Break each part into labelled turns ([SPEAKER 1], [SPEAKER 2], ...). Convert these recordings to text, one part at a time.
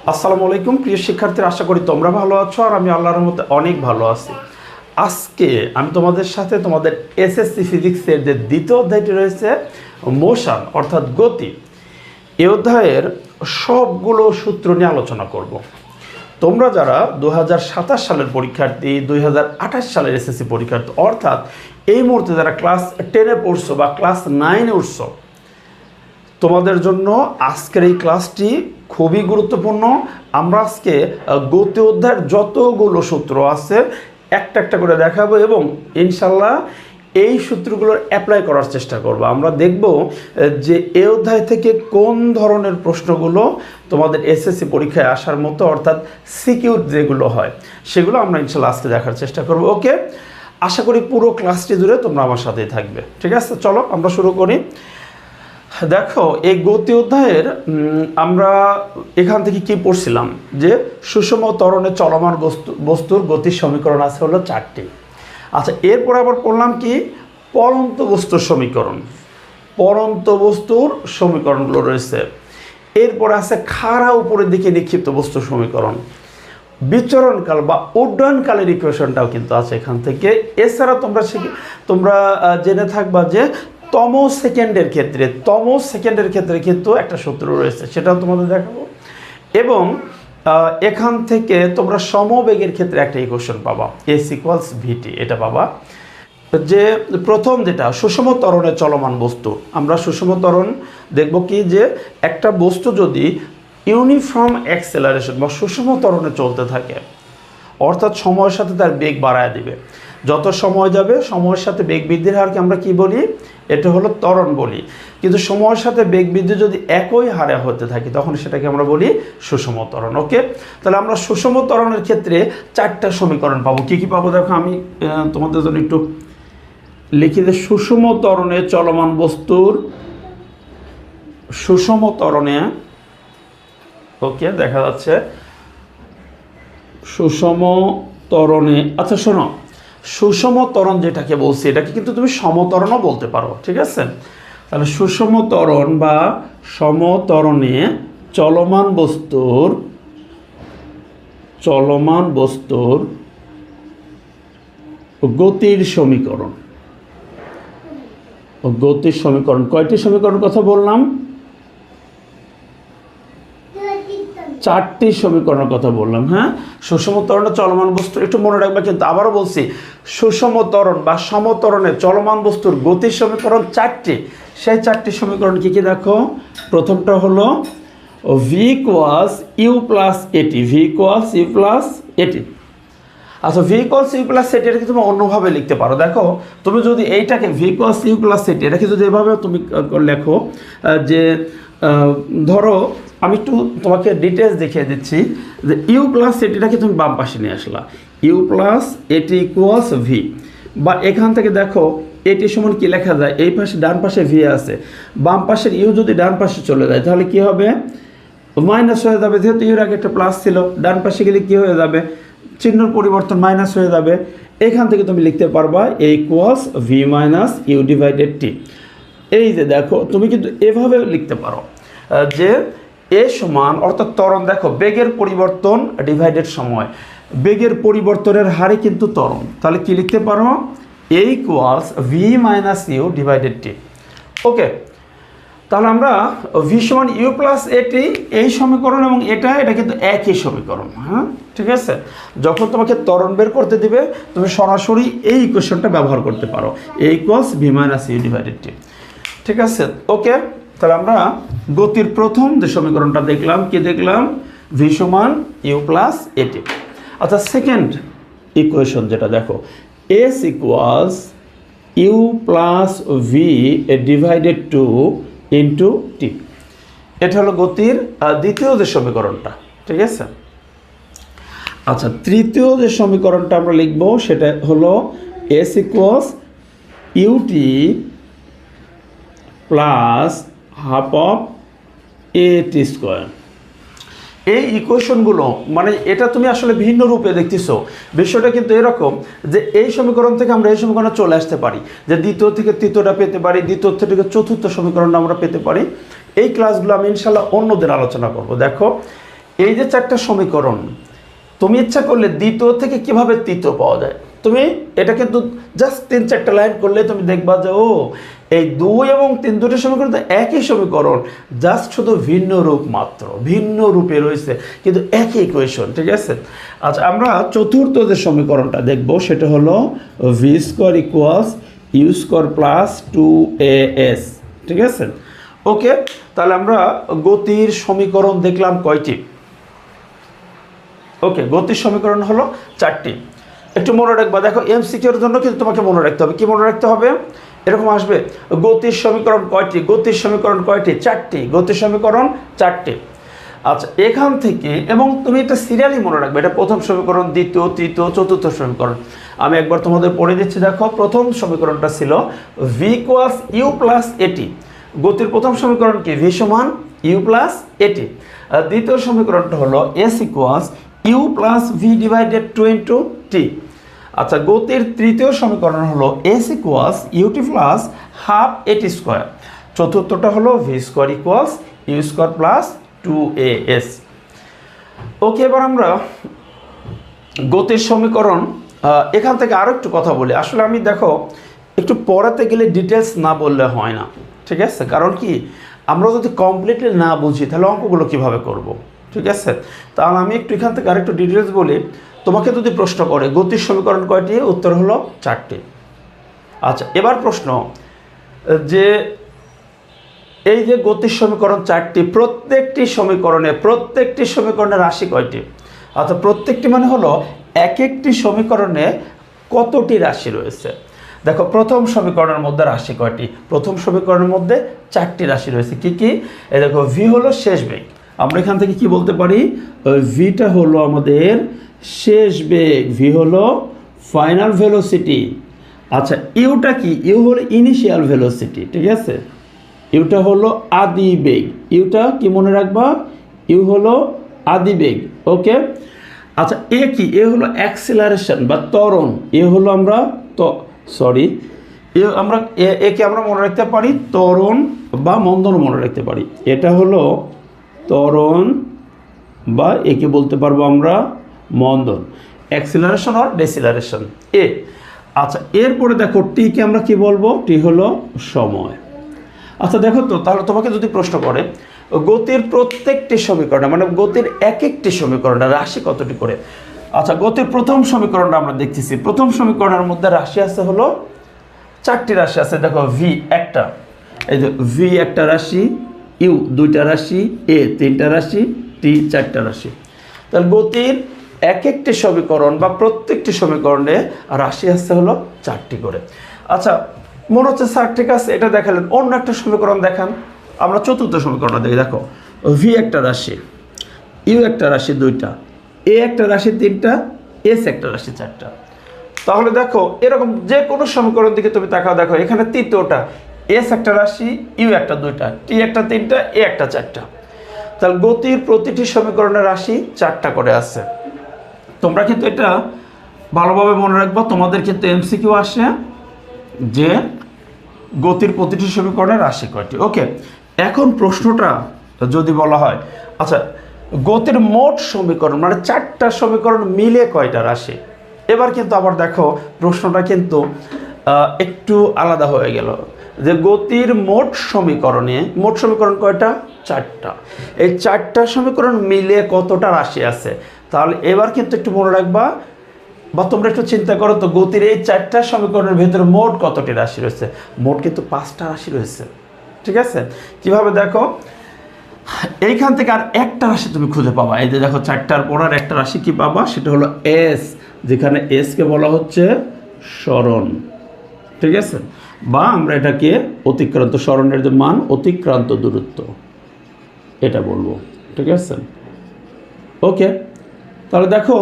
[SPEAKER 1] আসসালামু আলাইকুম প্রিয় শিক্ষার্থীরা, আশা করি তোমরা ভালো আছো আর আমি আল্লাহর রহমতে অনেক ভালো আছি। আজকে আমি তোমাদের সাথে তোমাদের এসএসসি ফিজিক্সের যে দ্বিতীয় অধ্যায়টি রয়েছে মোশন অর্থাৎ গতি, এই অধ্যায়ের সবগুলো সূত্র নিয়ে আলোচনা করব। তোমরা যারা 2027 সালের পরীক্ষার্থী, 2028 সালের এসএসসি পরীক্ষার্থী, অর্থাৎ এই মুহূর্তে যারা ক্লাস 10-এ পড়ছো বা ক্লাস 9-এ উঠছো, তোমাদের জন্য আজকের এই ক্লাসটি খুবই গুরুত্বপূর্ণ। আমরা আজকে গতি অধ্যায়ের যতগুলো সূত্র আছে একটা একটা করে দেখাবো এবং ইনশাল্লাহ এই সূত্রগুলোর অ্যাপ্লাই করার চেষ্টা করব। আমরা দেখব যে এই অধ্যায় থেকে কোন ধরনের প্রশ্নগুলো তোমাদের এসএসসি পরীক্ষায় আসার মতো, অর্থাৎ সিকিউ যেগুলো হয় সেগুলো আমরা ইনশাল্লাহ আজকে দেখার চেষ্টা করব। ওকে, আশা করি পুরো ক্লাসটি জুড়ে তোমরা আমার সাথেই থাকবে। ঠিক আছে, চলো আমরা শুরু করি। দেখো, এই গতি অধ্যায়ের আমরা এখান থেকে কি পড়ছিলাম যে সুষম ত্বরণে চলমান বস্তুর গতির সমীকরণ আছে হলো 4টি। আচ্ছা, এরপর আবার পড়লাম কি পরন্ত বস্তুর সমীকরণ, পরন্ত বস্তুর সমীকরণগুলো রয়েছে। এরপর আছে খাড়া উপরের দিকে নিক্ষিপ্ত বস্তুর সমীকরণ, বিচরণকাল বা উড্ডয়নকালের ইকুয়েশনটাও কিন্তু আছে এখান থেকে। এছাড়া তোমরা জেনে থাকবা যে তম সেকেন্ডের ক্ষেত্রে কিন্তু একটা সূত্র রয়েছে, সেটাও তোমাদের দেখাবো। এবং এখান থেকে তোমরা সমবেগের ক্ষেত্রে একটা ইকুয়েশন পাবা, S=VT, এটা পাবা। যে প্রথম যেটা সুষম ত্বরণে চলমান বস্তু, আমরা সুষম ত্বরণ দেখব কি যে একটা বস্তু যদি ইউনিফর্ম অ্যাক্সেলারেশন বা সুষম ত্বরণে চলতে থাকে, অর্থাৎ সময়ের সাথে তার বেগ বাড়ায় দিবে। যত সময় যাবে সময়ের সাথে বেগ বৃদ্ধির হারকে আমরা কি বলি? এটা হলো ত্বরণ বলি। কিন্তু সময়ের সাথে বেগ বৃদ্ধি যদি একই হারে হতে থাকে তখন সেটাকে আমরা বলি সুষম ত্বরণ। ওকে, তাহলে আমরা সুষম ত্বরণের ক্ষেত্রে 4টা সমীকরণ পাবো। কি কি পাবো দেখো, আমি তোমাদের জন্য একটু লিখি যে সুষম ত্বরণে চলমান বস্তুর সুষম ত্বরণে, ওকে দেখা যাচ্ছে সুষম ত্বরণে। আচ্ছা শোনো, সুষম ত্বরণ যেটাকে বলছি এটাকে কিন্তু তুমি সমত্বরণও বলতে পারো। ঠিক আছে, তাহলে সুষম ত্বরণ বা সমত্বরণে চলমান বস্তুর গতির সমীকরণ। কয়টি সমীকরণ কথা বললাম? 4টি সমীকরণের কথা বললাম। হ্যাঁ, সুষম ত্বরণে চলমান বস্তুর, একটু মনে রাখবে কিন্তু আবারও বলছি, সুষম ত্বরণ বা সমত্বরণে চলমান বস্তুর গতির সমীকরণ 4টি। সেই 4টি সমীকরণ কি কি দেখো, প্রথমটা হলো V = U + AT, V = U + AT। আচ্ছা, V = U + AT এটাকে তুমি অন্যভাবে লিখতে পারো। দেখো, তুমি যদি এইটাকে V = U + AT এটাকে যদি এভাবে তুমি লেখো যে ধরো আমি একটু তোমাকে ডিটেলস দেখিয়ে দিচ্ছি যে U + ATটাকে তুমি বাম পাশে নিয়ে আসলা, U + AT = V, বা এখান থেকে দেখো এটি সমান কি লেখা যায়, এই পাশে ডান পাশে V আছে, বাম পাশের U যদি ডান পাশে চলে যায় তাহলে কি হবে? মাইনাস হয়ে যাবে, যেহেতু ইউর আগে একটা প্লাস ছিল, ডান পাশে গেলে কি হয়ে যাবে? চিহ্নর পরিবর্তন, মাইনাস হয়ে যাবে। এখান থেকে তুমি লিখতে পারবা A = V - U/T। এই যে দেখো, তুমি কিন্তু এভাবে লিখতে পারো যে এ সমান, অর্থাৎ ত্বরণ দেখো বেগের পরিবর্তন ডিভাইডেড সময়, বেগের পরিবর্তনের হারে কিন্তু ত্বরণ, তাহলে কি লিখতে পারো? A = V - U/T। ওকে, তাহলে আমরা V = U + AT এই সমীকরণ এবং এটা কিন্তু একই সমীকরণ। হ্যাঁ, ঠিক আছে, যখন তোমাকে ত্বরণ বের করতে দিবে তুমি সরাসরি এই ইকুয়েশনটা ব্যবহার করতে পারো, A = V - U/T। ঠিক আছে, ওকে, তাহলে আমরা গতির প্রথম যে সমীকরণটা দেখলাম, কি দেখলাম? V = U + AT। আচ্ছা, সেকেন্ড ইকুয়েশন যেটা দেখো, S = U + V/2 × T। এটা হলো গতির দ্বিতীয় যে সমীকরণটা। ঠিক আছে, আচ্ছা, তৃতীয় যে সমীকরণটা আমরা লিখব সেটা হলো S = UT + ½ AT²। এই ইকুয়েশনগুলো মানে এটা তুমি আসলে ভিন্ন রূপে দেখতেছো। বিষয়টা কিন্তু এরকম যে এই সমীকরণ থেকে আমরা এই সমীকরণে চলে আসতে পারি, যে দ্বিতীয় থেকে তৃতীয়টা পেতে পারি, দ্বিতীয় থেকে চতুর্থ সমীকরণটা আমরা পেতে পারি। এই ক্লাসগুলো আমি ইনশাল্লাহ অন্যদের আলোচনা করব। দেখো, এই যে চারটা সমীকরণ, তুমি ইচ্ছা করলে দ্বিতীয় থেকে কিভাবে তৃতীয় পাওয়া যায়, তুমি এটা কিন্তু জাস্ট 3-4টা লাইন করলে তুমি দেখবা যে ও এই 2 এবং 3 দুটো সমীকরণ তো একই সমীকরণ, জাস্ট শুধু ভিন্ন রূপ মাত্র, ভিন্ন রূপে রয়েছে কিন্তু একই ইকুয়েশন। ঠিক আছে, আচ্ছা আমরা চতুর্থ যে সমীকরণটা দেখব সেটা হলো V square equals U square plus 2as। ঠিক আছে, ওকে, তাহলে আমরা গতির সমীকরণ দেখলাম কয়টি? ওকে, গতির সমীকরণ হলো 4টি। একটু মনে রাখবা, দেখো এমসিকিউর জন্য কিন্তু তোমাকে মনে রাখতে হবে। কি মনে রাখতে হবে? এরকম আসবে, গতির সমীকরণ কয়টি? গতির সমীকরণ কয়টি? 4টি। গতির সমীকরণ 4টি। আচ্ছা, এখান থেকে, এবং তুমি এটা সিরিয়ালি মনে রাখবে, এটা প্রথম সমীকরণ, দ্বিতীয়, তৃতীয়, চতুর্থ সমীকরণ। আমি একবার তোমাদের পড়ে দিচ্ছি। দেখো, প্রথম সমীকরণটা ছিল ভি ইকুয়ালস ইউ প্লাস এটি। গতির প্রথম সমীকরণ কি? ভি সমান ইউ প্লাস এটি। আর দ্বিতীয় সমীকরণটা হলো S equals U plus V divided 2 into T. আচ্ছা, গতির তৃতীয় সমীকরণ হলো S equals UT plus half AT square. চতুর্থটা হলো V square equals U square plus 2as। Okay, এবার আমরা গতির সমীকরণ এখান থেকে আরও একটু কথা বলি। আসলে আমি দেখো একটু পড়াতে গেলে ডিটেলস না বললে হয় না। ঠিক আছে, কারণ কি আমরা যদি কমপ্লিটলি না বুঝি তাহলে অঙ্কগুলো কীভাবে করব। ঠিক আছে, তাহলে আমি একটু এখান থেকে আরেকটু ডিটেলস বলি। তোমাকে যদি প্রশ্ন করে গতির সমীকরণ কয়টি, উত্তর হলো 4টি। আচ্ছা, এবার প্রশ্ন যে এই যে গতির সমীকরণ 4টি, প্রত্যেকটি সমীকরণে রাশি কয়টি? অর্থাৎ প্রত্যেকটি মানে হলো এক একটি সমীকরণে কতটি রাশি রয়েছে। দেখো, প্রথম সমীকরণের মধ্যে রাশি কয়টি? প্রথম সমীকরণের মধ্যে 4টি রাশি রয়েছে। কি কি? এই দেখো, ভি হলো শেষ বেগ। আমরা এখান থেকে কি বলতে পারি? ভিটা হলো আমাদের শেষ বেগ, ভি হলো ফাইনাল ভেলোসিটি। আচ্ছা, ইউটা কি? ইউ হলো ইনিশিয়াল ভেলোসিটি। ঠিক আছে, ইউটা হলো আদি বেগ। ইউটা কি মনে রাখবা? ইউ হলো আদি বেগ। ওকে, আচ্ছা, এ কি? এ হলো অ্যাক্সিলারেশন বা ত্বরণ। এ হলো আমরা একে আমরা মনে রাখতে পারি ত্বরণ বা মন্দন মনে রাখতে পারি। এটা হলো ত্বরণ বা একে বলতে পারবো আমরা মন্দন, অ্যাক্সিলারেশন আর ডেসিলারেশন। এ আচ্ছা, এরপরে দেখো টিকে আমরা কি বলবো? টি হলো সময়। আচ্ছা দেখো তো, তাহলে তোমাকে যদি প্রশ্ন করে গতির প্রত্যেকটি সমীকরণ, মানে গতির এক একটি সমীকরণে রাশি কতটি করে? আচ্ছা, গতির প্রথম সমীকরণটা আমরা দেখতেছি। প্রথম সমীকরণের মধ্যে রাশি আছে হলো 4টি রাশি আছে। দেখো, ভি একটা, এই যে ভি একটা রাশি, ইউ 2টা রাশি, এ 3টা রাশি, টি 4টা রাশি। তাহলে গতির এক একটি সমীকরণ বা প্রত্যেকটি সমীকরণে রাশি আছে হলো 4টি করে। আচ্ছা, মনে হচ্ছে স্যার ঠিক আছে, এটা দেখালেন, অন্য একটা সমীকরণ দেখান। আমরা চতুর্থ সমীকরণটা দেখি। দেখো, ভি একটা রাশি, ইউ একটা রাশি 2টা, এ একটা রাশি 3টা, এস একটা রাশি 4টা। তাহলে দেখো, এরকম যে কোনো সমীকরণ দিকে তুমি তাকাও, দেখো এখানে তৃতীয়টা এস একটা রাশি, ইউ একটা 2টা, টি একটা 3টা, এ একটা 4টা। তাহলে গতির প্রতিটি সমীকরণের রাশি 4টা করে আছে। তোমরা কিন্তু এটা ভালোভাবে মনে রাখবো, তোমাদের কিন্তু এমসিকিউ আসে যে গতির প্রতিটি সমীকরণের রাশি কয়টি। ওকে, এখন প্রশ্নটা যদি বলা হয়, আচ্ছা গতির মোট সমীকরণ মানে 4টা সমীকরণ মিলে কয়টা রাশি? এবার কিন্তু আবার দেখো প্রশ্নটা কিন্তু একটু আলাদা হয়ে গেল, যে গতির মোট সমীকরণ কয়টা? 4টা। এই 4টা সমীকরণ মিলে কতটা রাশি আছে? তাহলে এবার কিন্তু একটু মনে রাখবা, বা তোমরা একটু চিন্তা করো তো, গতির এই 4টা সমীকরণের ভেতরে মোট কতটি রাশি রয়েছে? মোট কিন্তু 5টা রাশি রয়েছে। ঠিক আছে, কিভাবে? দেখো, এইখান থেকে আর একটা রাশি তুমি খুঁজে পাবা। এই যে দেখো, 4টার পর আর একটা রাশি কি পাবা? সেটা হলো এস, যেখানে এসকে বলা হচ্ছে সরণ। ঠিক আছে, বা আমরা এটাকে অতিক্রান্ত, সরণের যে মান অতিক্রান্ত দূরত্ব এটা বলবো। ঠিক আছে, ওকে, তাহলে দেখো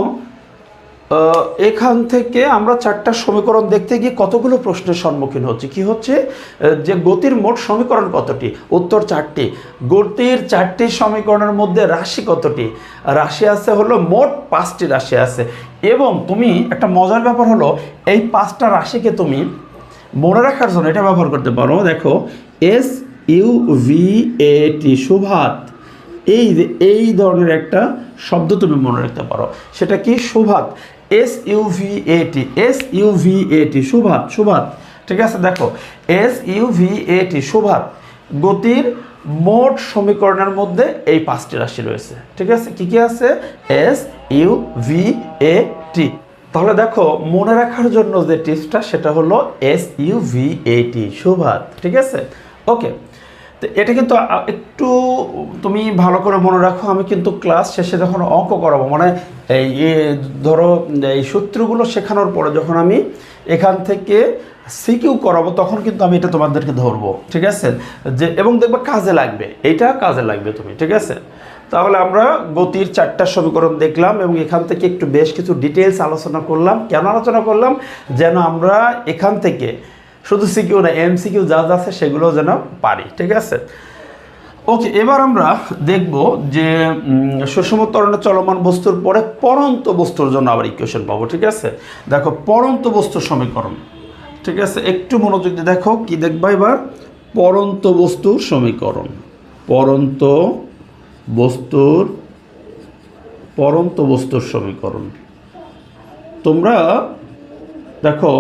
[SPEAKER 1] এখান থেকে আমরা 4টা সমীকরণ দেখতে গিয়ে কতগুলো প্রশ্নের সম্মুখীন হচ্ছে। কি হচ্ছে? যে গতির মোট সমীকরণ কতটি? উত্তর 4টি। গতির 4টি সমীকরণের মধ্যে রাশি কতটি? রাশি আছে হলো মোট 5টি রাশি আছে। এবং তুমি একটা মজার ব্যাপার হলো, এই 5টা রাশিকে তুমি মনে রাখার জন্য এটা ব্যবহার করতে পারো। দেখো, এস ইউ ভি এ টি, সুভাত, এই ধরনের একটা শব্দ তুমি মনে রাখতে পারো, সেটা কি? সুভাত, SUVAT, SUVAT, সুভাত, সুভাত। ঠিক আছে, দেখো SUVAT, সুভাত। গতির মোট সমীকরণের মধ্যে এই 5টি রাশি রয়েছে। ঠিক আছে, কি কি আছে? SUVAT। তাহলে দেখো মনে রাখার জন্য যে টিপসটা সেটা হলো SUVAT, সুভাত। ঠিক আছে, ওকে। তো এটা কিন্তু একটু তুমি ভালো করে মনে রাখো। আমি কিন্তু ক্লাস শেষে যখন অঙ্ক করাবো, মানে এই ধরো এই সূত্রগুলো শেখানোর পরে যখন আমি এখান থেকে সিকিউ করাবো, তখন কিন্তু আমি এটা তোমাদেরকে ধরবো। ঠিক আছে, যে এবং দেখবে কাজে লাগবে, এইটা কাজে লাগবে তুমি। ঠিক আছে, তাহলে আমরা গতির 4টা সমীকরণ দেখলাম এবং এখান থেকে একটু বেশ কিছু ডিটেলস আলোচনা করলাম। কেন আলোচনা করলাম? যেন আমরা এখান থেকে শুধু সিকিউ না, MCQ যা যা আছে সেগুলো যেন পারি। ঠিক আছে, ওকে। এবার আমরা দেখব যে সুষম ত্বরণে চলমান বস্তুর পরে পরন্ত বস্তুর জন্য আবার ইকুয়েশন পাবো। ঠিক আছে, দেখো পরন্ত বস্তুর সমীকরণ। ঠিক আছে, একটু মনোযোগ দিয়ে দেখো, কি দেখবা এবার? পরন্ত বস্তুর সমীকরণ, পরন্ত বস্তুর সমীকরণ। তোমরা দেখো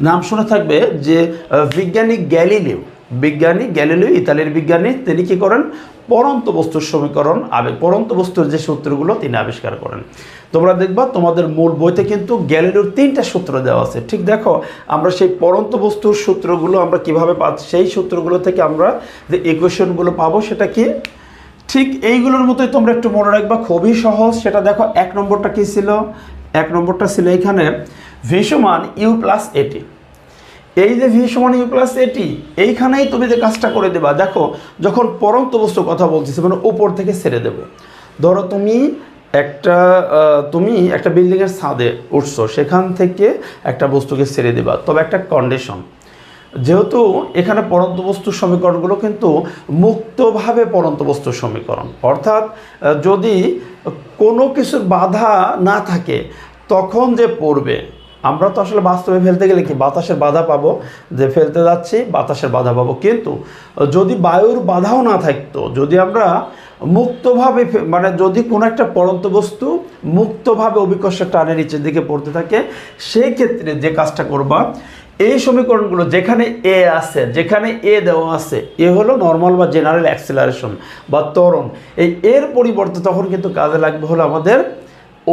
[SPEAKER 1] নাম শুনে থাকবে যে বিজ্ঞানী গ্যালিলিও, ইতালির বিজ্ঞানী, তিনি কি করেন? পরন্ত বস্তুর সমীকরণ, পরন্ত বস্তুর যে সূত্রগুলো তিনি আবিষ্কার করেন। তোমরা দেখবা তোমাদের মূল বইতে কিন্তু গ্যালিলিওর 3টা সূত্র দেওয়া আছে। ঠিক দেখো, আমরা সেই পরন্ত বস্তুর সূত্রগুলো আমরা কিভাবে পাচ্ছি, সেই সূত্রগুলো থেকে আমরা যে ইকুয়েশনগুলো পাবো সেটা কি? ঠিক এইগুলোর মতোই তোমরা একটু মনে রাখবা, খুবই সহজ। সেটা দেখো 1 নম্বরটা কি ছিল? 1 নম্বরটা ছিল এখানে V সমান U প্লাস AT। এই যে V সমান U প্লাস AT, এইখানেই তুমি যে কাজটা করে দেবা, দেখো যখন পরন্ত বস্তুর কথা বলতেছি, মানে উপর থেকে ছেড়ে দেব। ধরো তুমি একটা বিল্ডিংয়ের ছাদে উঠছো, সেখান থেকে একটা বস্তুকে ছেড়ে দেবা, তবে একটা কন্ডিশন, যেহেতু এখানে পরন্ত বস্তুর সমীকরণগুলো কিন্তু মুক্তভাবে পরন্ত বস্তুর সমীকরণ, অর্থাৎ যদি কোনো কিছুর বাধা না থাকে তখন যে পড়বে। আমরা তো আসলে বাস্তবে ফেলতে গেলে কি বাতাসের বাধা পাবো, যে ফেলতে যাচ্ছি বাতাসের বাধা পাবো, কিন্তু যদি বায়ুর বাধাও না থাকতো, যদি আমরা মুক্তভাবে, মানে যদি কোনো একটা পরন্ত বস্তু মুক্তভাবে অভিকর্ষের টানে নিচের দিকে পড়তে থাকে, সেই ক্ষেত্রে যে কাজটা করবা, এই সমীকরণগুলো যেখানে এ আছে, যেখানে এ দেওয়া আছে, এ হলো নর্মাল বা জেনারেল অ্যাক্সিলারেশন বা ত্বরণ, এর পরিবর্তে তখন কিন্তু কাজে লাগবে হলো আমাদের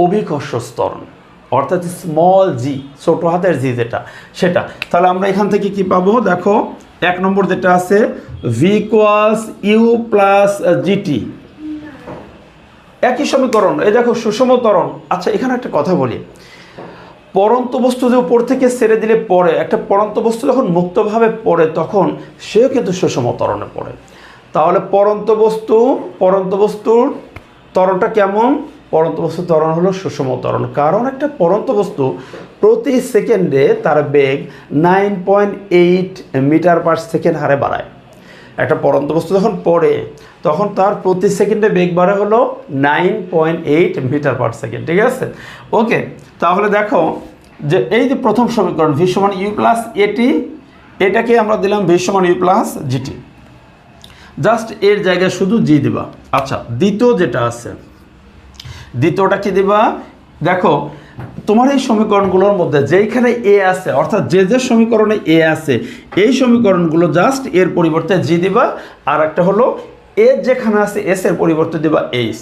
[SPEAKER 1] অভিকর্ষ ত্বরণ, অর্থাৎ স্মল জি, ছোট হাতের জি যেটা, সেটা। তাহলে আমরা এখান থেকে কি পাবো? দেখো 1 নম্বর যেটা আছে V equals U plus GT, একই সমীকরণ। এই দেখো সুষম ত্বরণ। আচ্ছা, এখানে একটা কথা বলি, পরন্ত বস্তু যে উপর থেকে ছেড়ে দিলে পড়ে, একটা পরন্ত বস্তু যখন মুক্তভাবে পড়ে তখন সেও কিন্তু সুষম ত্বরণে পড়ে। তাহলে পরন্ত বস্তুর ত্বরণটা কেমন? পরন্ত বস্তুর ত্বরণ হলো সুষম ত্বরণ, কারণ একটা পরন্ত বস্তু প্রতি সেকেন্ডে তার বেগ 9.8 মিটার পার সেকেন্ড হারে বাড়ায়। একটা পরন্ত বস্তু যখন পড়ে তখন তার প্রতি সেকেন্ডে বেগ বাড়ে হলো 9.8 মিটার পার সেকেন্ড। ঠিক আছে, ওকে। তাহলে দেখো যে এই যে প্রথম সমীকরণ V সমান U প্লাস AT, এটাকে আমরা দিলাম V সমান U প্লাস GT, জাস্ট এর জায়গায় শুধু জি দিবা। আচ্ছা, দ্বিতীয় যেটা আছে, দ্বিতীয়টা কি দিবা? দেখো তোমার এই সমীকরণগুলোর মধ্যে যেইখানে এ আছে, অর্থাৎ যে সমীকরণে এ আছে, এই সমীকরণগুলো জাস্ট এর পরিবর্তে জি দিবা, আর একটা হলো এ যেখানে আছে এস এর পরিবর্তে দিবা এইচ।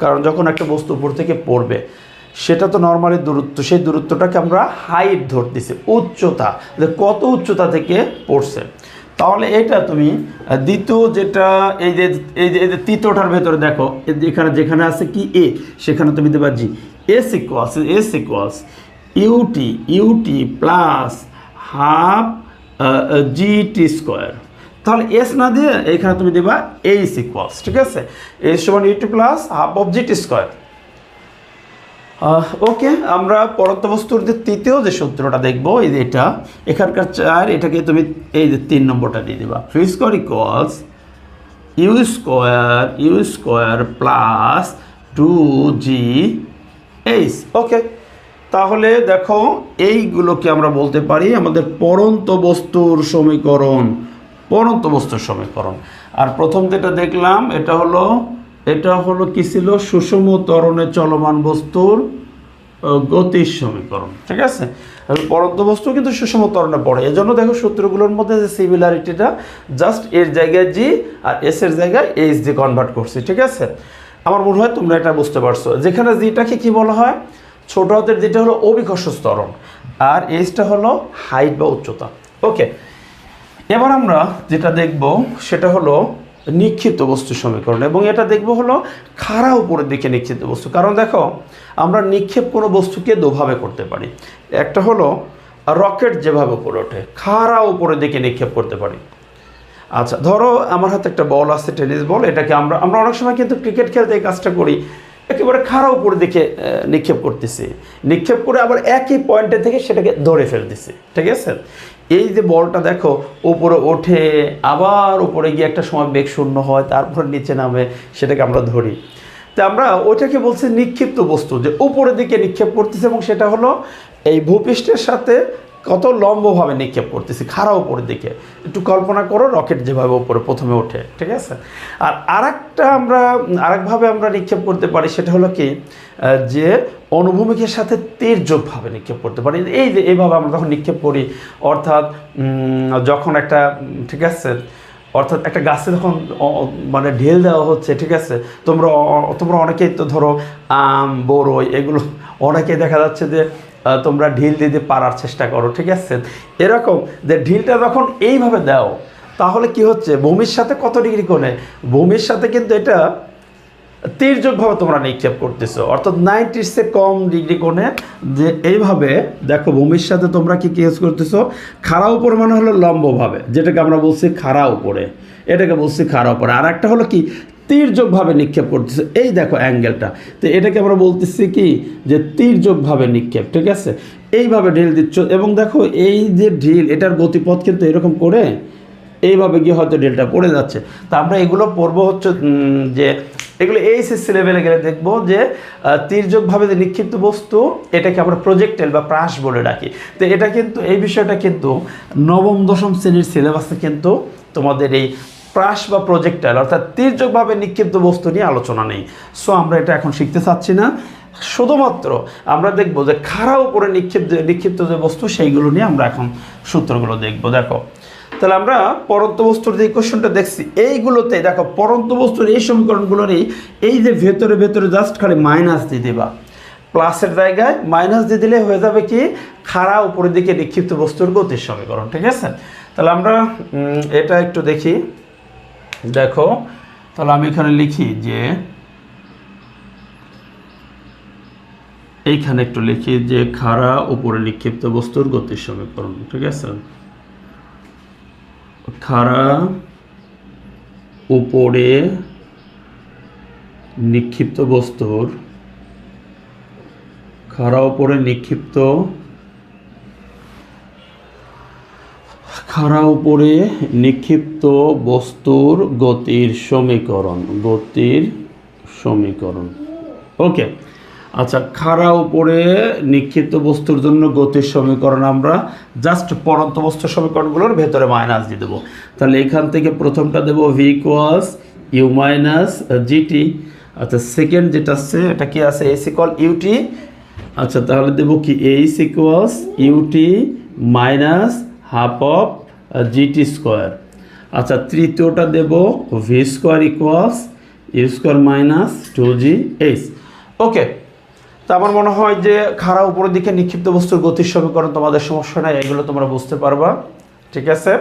[SPEAKER 1] কারণ যখন একটা বস্তু উপর থেকে পড়বে, সেটা তো নর্মালি দূরত্ব, সেই দূরত্বটাকে আমরা হাইট ধরতেছি, উচ্চতা, যে কত উচ্চতা থেকে পড়ছে। তাহলে এটা তুমি দ্বিতীয় যেটা, এই যে তৃতীয়টার ভেতরে দেখো, এখানে যেখানে আছে কি এ, সেখানে তুমি দেবা G. S equals UT plus half GT square. তাহলে এস না দিয়ে এখানে তুমি দেবা এইচ ইকুয়ালস। ঠিক আছে, এস সমান UT plus half of GT square. Okay, আমরা পরন্ত বস্তুর যে তৃতীয় যে সূত্রটা দেখবো, এই যে এটা এখানকার 4, এটাকে তুমি এই যে 3 নম্বরটা দিয়ে দিবা। V square equals U square plus 2GH। Okay, তাহলে দেখো এইগুলোকে আমরা বলতে পারি আমাদের পরন্ত বস্তুর সমীকরণ। আর প্রথম যেটা দেখলাম এটা হলো এটা হলো কি ছিল, সুষম ত্বরণে চলমান বস্তুর গতির সমীকরণ, ঠিক আছে। পরন্ত বস্তু কিন্তু সুষম ত্বরণে পড়ে, এজন্য দেখো সূত্রগুলোর মধ্যে যে সিমিলারিটিটা জাস্ট এর জায়গায় জি আর এস এর জায়গায় এইচ দিয়ে কনভার্ট করছি, ঠিক আছে। আমার মনে হয় তোমরা এটা বুঝতে পারছো। যেখানে জিটাকে কি বলা হয়, ছোট হাতের যেটা হলো অভিকর্ষ ত্বরণ, আর এইচটা হলো হাইট বা উচ্চতা। ওকে, এবার আমরা যেটা দেখব সেটা হলো নিক্ষিপ্ত বস্তু সমীকরণ, এবং এটা দেখব হলো খাড়া উপরের দিকে নিক্ষিপ্ত বস্তু। কারণ দেখো আমরা নিক্ষেপ কোনো বস্তুকে দুভাবে করতে পারি, একটা হলো রকেট যেভাবে উপরে ওঠে খাড়া উপরের দিকে নিক্ষেপ করতে পারি। আচ্ছা, ধরো আমার হাতে একটা বল আছে, টেনিস বল, এটাকে আমরা অনেক সময় কিন্তু ক্রিকেট খেলতে এই কাজটা করি, একেবারে খাড়া উপরের দিকে নিক্ষেপ করতেছি, নিক্ষেপ করে আবার একই পয়েন্টে থেকে সেটাকে ধরে ফেলতেছি, ঠিক আছে। এই যে বলটা দেখো উপরে ওঠে, আবার উপরে গিয়ে একটা সময় বেগ শূন্য হয়, তারপর নিচে নামে, সেটাকে আমরা ধরি। তো আমরা ওইটাকে বলছি নিক্ষিপ্ত বস্তু, যে উপরের দিকে নিক্ষেপ করতেছে, এবং সেটা হলো এই ভূপৃষ্ঠের সাথে কত লম্বভাবে নিক্ষেপ করতেছি, খাড়া উপরের দিকে। একটু কল্পনা করো রকেট যেভাবে উপরে প্রথমে ওঠে, ঠিক আছে। আর আরেকভাবে আমরা নিক্ষেপ করতে পারি, সেটা হলো কি, যে অনুভূমিকের সাথে তীর্যকভাবে নিক্ষেপ করতে পারি। এই যে এইভাবে আমরা যখন নিক্ষেপ করি, অর্থাৎ যখন একটা, ঠিক আছে, অর্থাৎ একটা গাছে যখন মানে ঢেল দেওয়া হচ্ছে, ঠিক আছে, তোমরা অনেকেই তো ধরো আম, বড়ই, এগুলো অনেকেই দেখা যাচ্ছে যে তোমরা ঢিল দিতে পারার চেষ্টা করো, ঠিক আছে। এরকম যে ঢিলটা যখন এইভাবে দাও, তাহলে কি হচ্ছে, ভূমির সাথে কত ডিগ্রি কোণে, ভূমির সাথে কিন্তু এটা তীর্যকভাবে তোমরা নিক্ষেপ করতেছো, অর্থাৎ 90 চেয়ে কম ডিগ্রি কোণে, যে এইভাবে দেখো ভূমির সাথে তোমরা কি ইউজ করতেছো, খাড়া উপর মানে হলো লম্বভাবে, যেটাকে আমরা বলছি খাড়া উপরে, এটাকে বলছি খাড়া উপরে। আর একটা হলো কি, তীর্যকভাবে নিক্ষেপ করতেছে, এই দেখো অ্যাঙ্গেলটা, তো এটাকে আমরা বলতেছি কি, যে তীর্যকভাবে নিক্ষেপ, ঠিক আছে। এইভাবে ঢিল দিচ্ছ, এবং দেখো এই যে ঢিল, এটার গতিপথ কিন্তু এরকম করে এইভাবে গিয়ে হয়তো ঢিলটা পড়ে যাচ্ছে। তা আমরা এগুলো পড়বো হচ্ছে যে এগুলো এইচএসসি লেভেলে গেলে দেখবো যে তীর্যকভাবে যে নিক্ষিপ্ত বস্তু, এটাকে আমরা প্রজেক্টাইল বা প্রাস বলে ডাকি। তো এটা কিন্তু, এই বিষয়টা কিন্তু নবম দশম শ্রেণীর সিলেবাসে কিন্তু তোমাদের এই প্রাস বা প্রজেক্টাইল অর্থাৎ তীর্যকভাবে নিক্ষিপ্ত বস্তু নিয়ে আলোচনা নেই। সো আমরা এটা এখন শিখতে চাচ্ছি না, শুধুমাত্র আমরা দেখব যে খাড়া উপরে নিক্ষিপ্ত যে বস্তু, সেইগুলো নিয়ে আমরা এখন সূত্রগুলো দেখব। দেখো, তাহলে আমরা পরন্ত বস্তুর যে কোশ্চেনটা দেখছি, এইগুলোতে দেখো পরন্ত বস্তুর এই সমীকরণগুলোরই এই যে ভেতরে ভেতরে জাস্ট খালি মাইনাস দিয়ে দেবা, প্লাসের জায়গায় মাইনাস দিয়ে দিলে হয়ে যাবে কি, খাড়া উপরের দিকে নিক্ষিপ্ত বস্তুর গতির সমীকরণ, ঠিক আছে। তাহলে আমরা এটা একটু দেখি। দেখো, তাহলে আমি এখানে লিখি যে, এইখানে একটু লিখি যে খাড়া উপরে নিক্ষিপ্ত বস্তুর গতির সমীকরণ, ঠিক আছে। খাড়া উপরে নিক্ষিপ্ত বস্তুর, খাড়া উপরে নিক্ষিপ্ত, খাড়া উপরে নিক্ষিপ্ত বস্তুর গতির সমীকরণ, গতির সমীকরণ। ওকে, আচ্ছা, খাড়া উপরে নিক্ষিপ্ত বস্তুর জন্য গতির সমীকরণ আমরা জাস্ট পরন্ত বস্তুর সমীকরণগুলোর ভেতরে মাইনাস দিয়ে দেবো। তাহলে এখান থেকে প্রথমটা দেবো V equals U minus GT. আচ্ছা, সেকেন্ড যেটা আছে এটা কি আছে, এস ইকুয়াল ইউটি। আচ্ছা, তাহলে দেবো কি, H equals UT minus half of GT square. আচ্ছা, তৃতীয়টা দেব V square equals U square minus 2জি এইচ। ওকে, তা আমার মনে হয় যে খাড়া উপরের দিকে নিক্ষিপ্ত বস্তুর গতির সমীকরণ তোমাদের সমস্যা নাই, এগুলো তোমরা বুঝতে পারবা, ঠিক আছে।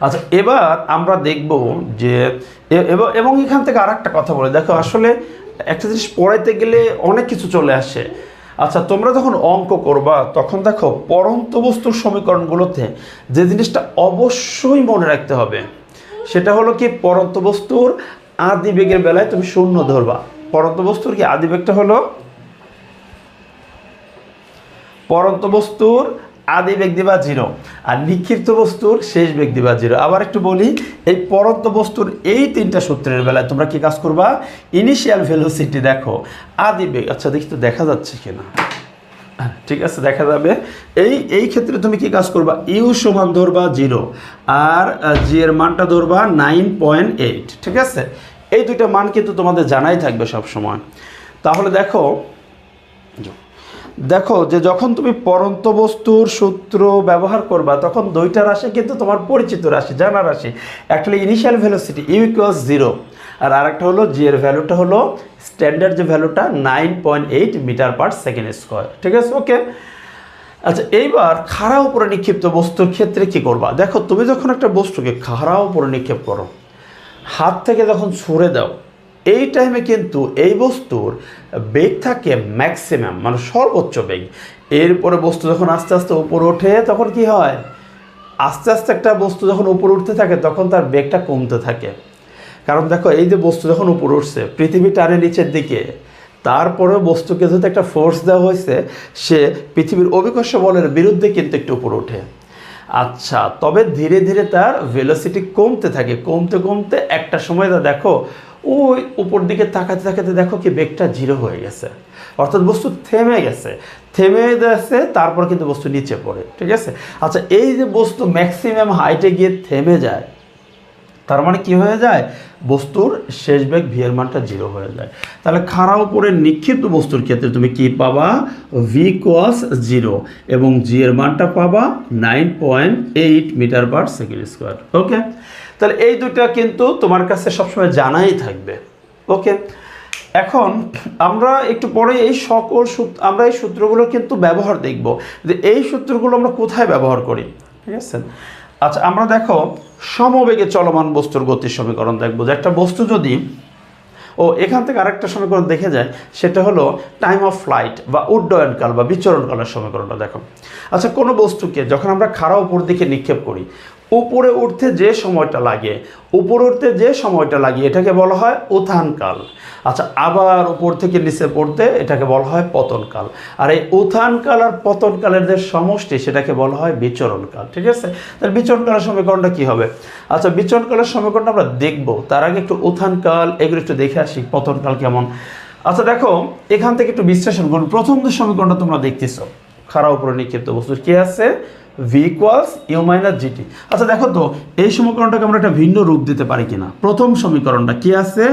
[SPEAKER 1] আচ্ছা, এবার আমরা দেখব যে এবং এখান থেকে আর একটা কথা বলে দেখো, আসলে একটা জিনিস পড়াইতে গেলে অনেক কিছু চলে আসে। আচ্ছা, তোমরা যখন অঙ্ক করবা তখন দেখো পরন্ত বস্তুর সমীকরণগুলোতে যে জিনিসটা অবশ্যই মনে রাখতে হবে, সেটা হলো কি, পরন্ত বস্তুর আদিবেগের বেলায় তুমি শূন্য ধরবা। পরন্ত বস্তুর কি আদিবেগটা হলো, পরন্ত বস্তুর আদি বেগ দিবা 0, আর নিক্ষিপ্ত বস্তুর শেষ বেগ দিবা 0। আবার একটু বলি, এই পরন্ত বস্তুর এই তিনটা সূত্রের বেলায় তোমরা কি কাজ করবা, ইনিশিয়াল ভেলোসিটি দেখো, আদি বেগ, আচ্ছা দেখি তো দেখা যাচ্ছে কিনা, ঠিক আছে দেখা যাবে। এই ক্ষেত্রে তুমি কি কাজ করবা, ইউ সমান ধরবা 0 আর জি এর মানটা ধরবা 9.8, ঠিক আছে। এই দুইটা মান কিন্তু তোমাদের জানাই থাকবে সব সময়। তাহলে দেখো দেখো যে যখন তুমি পরন্ত বস্তুর সূত্র ব্যবহার করবা তখন দুইটা রাশি কিন্তু তোমার পরিচিত রাশি, জানা রাশি। একটা ইনিশিয়াল ভেলোসিটি ইউ ইকুয়ালস 0, আর আরেকটা হলো জি এর ভ্যালুটা হলো স্ট্যান্ডার্ড যে ভ্যালুটা 9.8 মিটার পার সেকেন্ড স্কোয়ার। ঠিক আছে, ওকে। আচ্ছা, এইবার খাড়া উপরে নিক্ষিপ্ত বস্তুর ক্ষেত্রে কি করবা? দেখো তুমি যখন একটা বস্তুকে খাড়া উপরে নিক্ষেপ করো, হাত থেকে যখন ছুঁড়ে দাও, এই টাইমে কিন্তু এই বস্তুর বেগ থাকে ম্যাক্সিমাম, মানে সর্বোচ্চ বেগ। এরপরে বস্তু যখন আস্তে আস্তে উপরে ওঠে তখন কি হয়? আস্তে আস্তে একটা বস্তু যখন উপরে উঠতে থাকে তখন তার বেগটা কমতে থাকে। কারণ দেখো এই যে বস্তু যখন উপরে উঠছে, পৃথিবী টানে নিচের দিকে, তারপরেও বস্তুকে যেহেতু একটা ফোর্স দেওয়া হয়েছে, সে পৃথিবীর অভিকর্ষ বলের বিরুদ্ধে কিন্তু একটু উপরে ওঠে। আচ্ছা, তবে ধীরে ধীরে তার ভেলোসিটি কমতে থাকে, কমতে কমতে একটা সময় দেখো ওই উপর দিকে তাকাতে তাকাতে দেখো কি বেগটা 0 হয়ে গেছে, অর্থাৎ বস্তু থেমে গেছে। থেমে গেছে, তারপর কিন্তু বস্তু নিচে পড়ে। ঠিক আছে। আচ্ছা, এই যে বস্তু ম্যাক্সিমাম হাইটে গিয়ে থেমে যায়, তার মানে কি হয়ে যায়? বস্তুর শেষ বেগ ভি এর মানটা 0 হয়ে যায়। তাহলে খাড়া উপরে নিক্ষিপ্ত বস্তুর ক্ষেত্রে তুমি কি পাবা? ভি কোয়াস 0 এবং জি এর মানটা পাবা 9.8 মিটার পার সেকেন্ড স্কোয়ার। ওকে, তাহলে এই দুটা কিন্তু তোমার কাছে সবসময় জানাই থাকবে। ওকে, এখন আমরা একটু পরে এই সকল আমরা এই সূত্রগুলো কিন্তু ব্যবহার দেখব, যে এই সূত্রগুলো আমরা কোথায় ব্যবহার করি। ঠিক আছে। আচ্ছা, আমরা দেখো সমবেগে চলমান বস্তুর গতির সমীকরণ দেখব, যে একটা বস্তু যদি এখান থেকে আরেকটা সমীকরণ দেখে যায়, সেটা হলো টাইম অফ ফ্লাইট বা উড্ডয়নকাল বা বিচরণকালের সমীকরণটা দেখো। আচ্ছা, কোনো বস্তুকে যখন আমরা খাড়া উপর দিকে নিক্ষেপ করি, উপরে উঠতে যে সময়টা লাগে, এটাকে বলা হয় উত্থানকাল। আচ্ছা, আবার উপর থেকে নিচে পড়তে এটাকে বলা হয় পতনকাল। আর এই উত্থানকাল আর পতনকালের যে সমষ্টি সেটাকে বলা হয় বিচরণকাল। ঠিক আছে। তাহলে বিচরণকালের সমীকরণটা কি হবে? আচ্ছা, বিচরণকালের সমীকরণটা আমরা দেখব, তার আগে একটু উত্থানকাল এগুলো একটু দেখে আসি, পতনকাল কেমন। আচ্ছা দেখো, এখান থেকে একটু বিশ্লেষণ করুন। প্রথম যে সমীকরণটা তোমরা দেখতেছ, খাড়া উপরে নিক্ষিপ্ত বস্তুর কি আছে? V equals U minus GT. আচ্ছা দেখো তো, এই সমীকরণটাকে আমরা একটা ভিন্ন রূপ দিতে পারি কিনা। প্রথম সমীকরণটা কি আছে?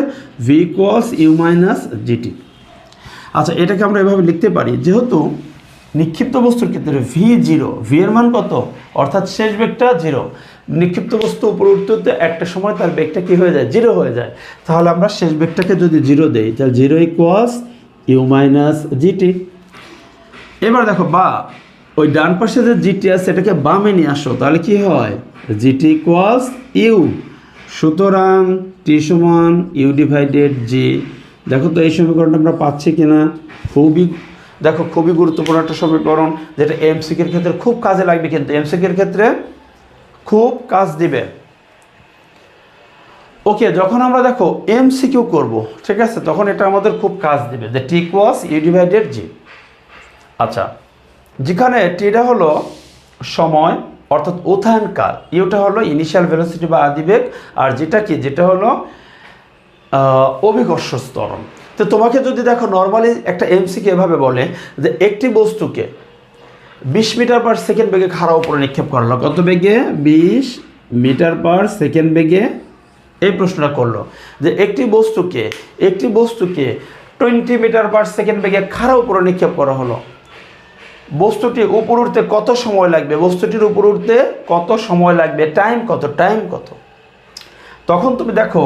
[SPEAKER 1] V equals U minus GT. আচ্ছা, এটাকে আমরা এভাবে লিখতে পারি, যেহেতু নিক্ষিপ্ত বস্তুর ক্ষেত্রে ভি 0, ভি এর মান কত? অর্থাৎ শেষ বেগটা 0। নিক্ষিপ্ত বস্তু উপরে উঠতে উঠতে একটা সময় তার বেগটা কি হয়ে যায়? 0 হয়ে যায়। তাহলে আমরা শেষ বেগটাকে যদি 0 দেই, তাহলে 0 ইকুয়ালস ইউ মাইনাস জিটি। এবার দেখো, বা ওই ডান পাশে যে জিটি আছে এটাকে বামে নিয়ে আসো, তাহলে কি হয়? GT equals U. সুতরাং টি সমান ইউ ডিভাইডেড জি। দেখো তো এই সমীকরণটা আমরা পাচ্ছি কিনা। খুবই গুরুত্বপূর্ণ একটা সমীকরণ, যেটা এমসিকিউর ক্ষেত্রে খুব কাজে লাগবে, কিন্তু এমসিকিউর ক্ষেত্রে খুব কাজ দিবে। ওকে, যখন আমরা দেখো এমসিকিউ করব, ঠিক আছে, তখন এটা আমাদের খুব কাজ দিবে, যে টি ইকুয়ালস ইউ ডিভাইডেড জি। আচ্ছা, যেখানে টিটা হলো সময় অর্থাৎ উত্থানকাল, ইউটা হলো ইনিশিয়াল ভেলোসিটি বা আদিবেগ, আর যেটা হলো অভিকর্ষ ত্বরণ। তো তোমাকে যদি দেখো নর্মালি একটা এমসিকে এভাবে বলে যে একটি বস্তুকে 20 মিটার পার সেকেন্ড বেগে খাড়া উপরে নিক্ষেপ করা হলো, কত বেগে? 20 মিটার পার সেকেন্ড বেগে। এই প্রশ্নটা করলো যে একটি বস্তুকে 20 মিটার পার সেকেন্ড বেগে খাড়া উপরে নিক্ষেপ করা হলো, বস্তুটি উপর উঠতে কত সময় লাগবে? বস্তুটির উপর উঠতে কত সময় লাগবে? টাইম কত? তখন তুমি দেখো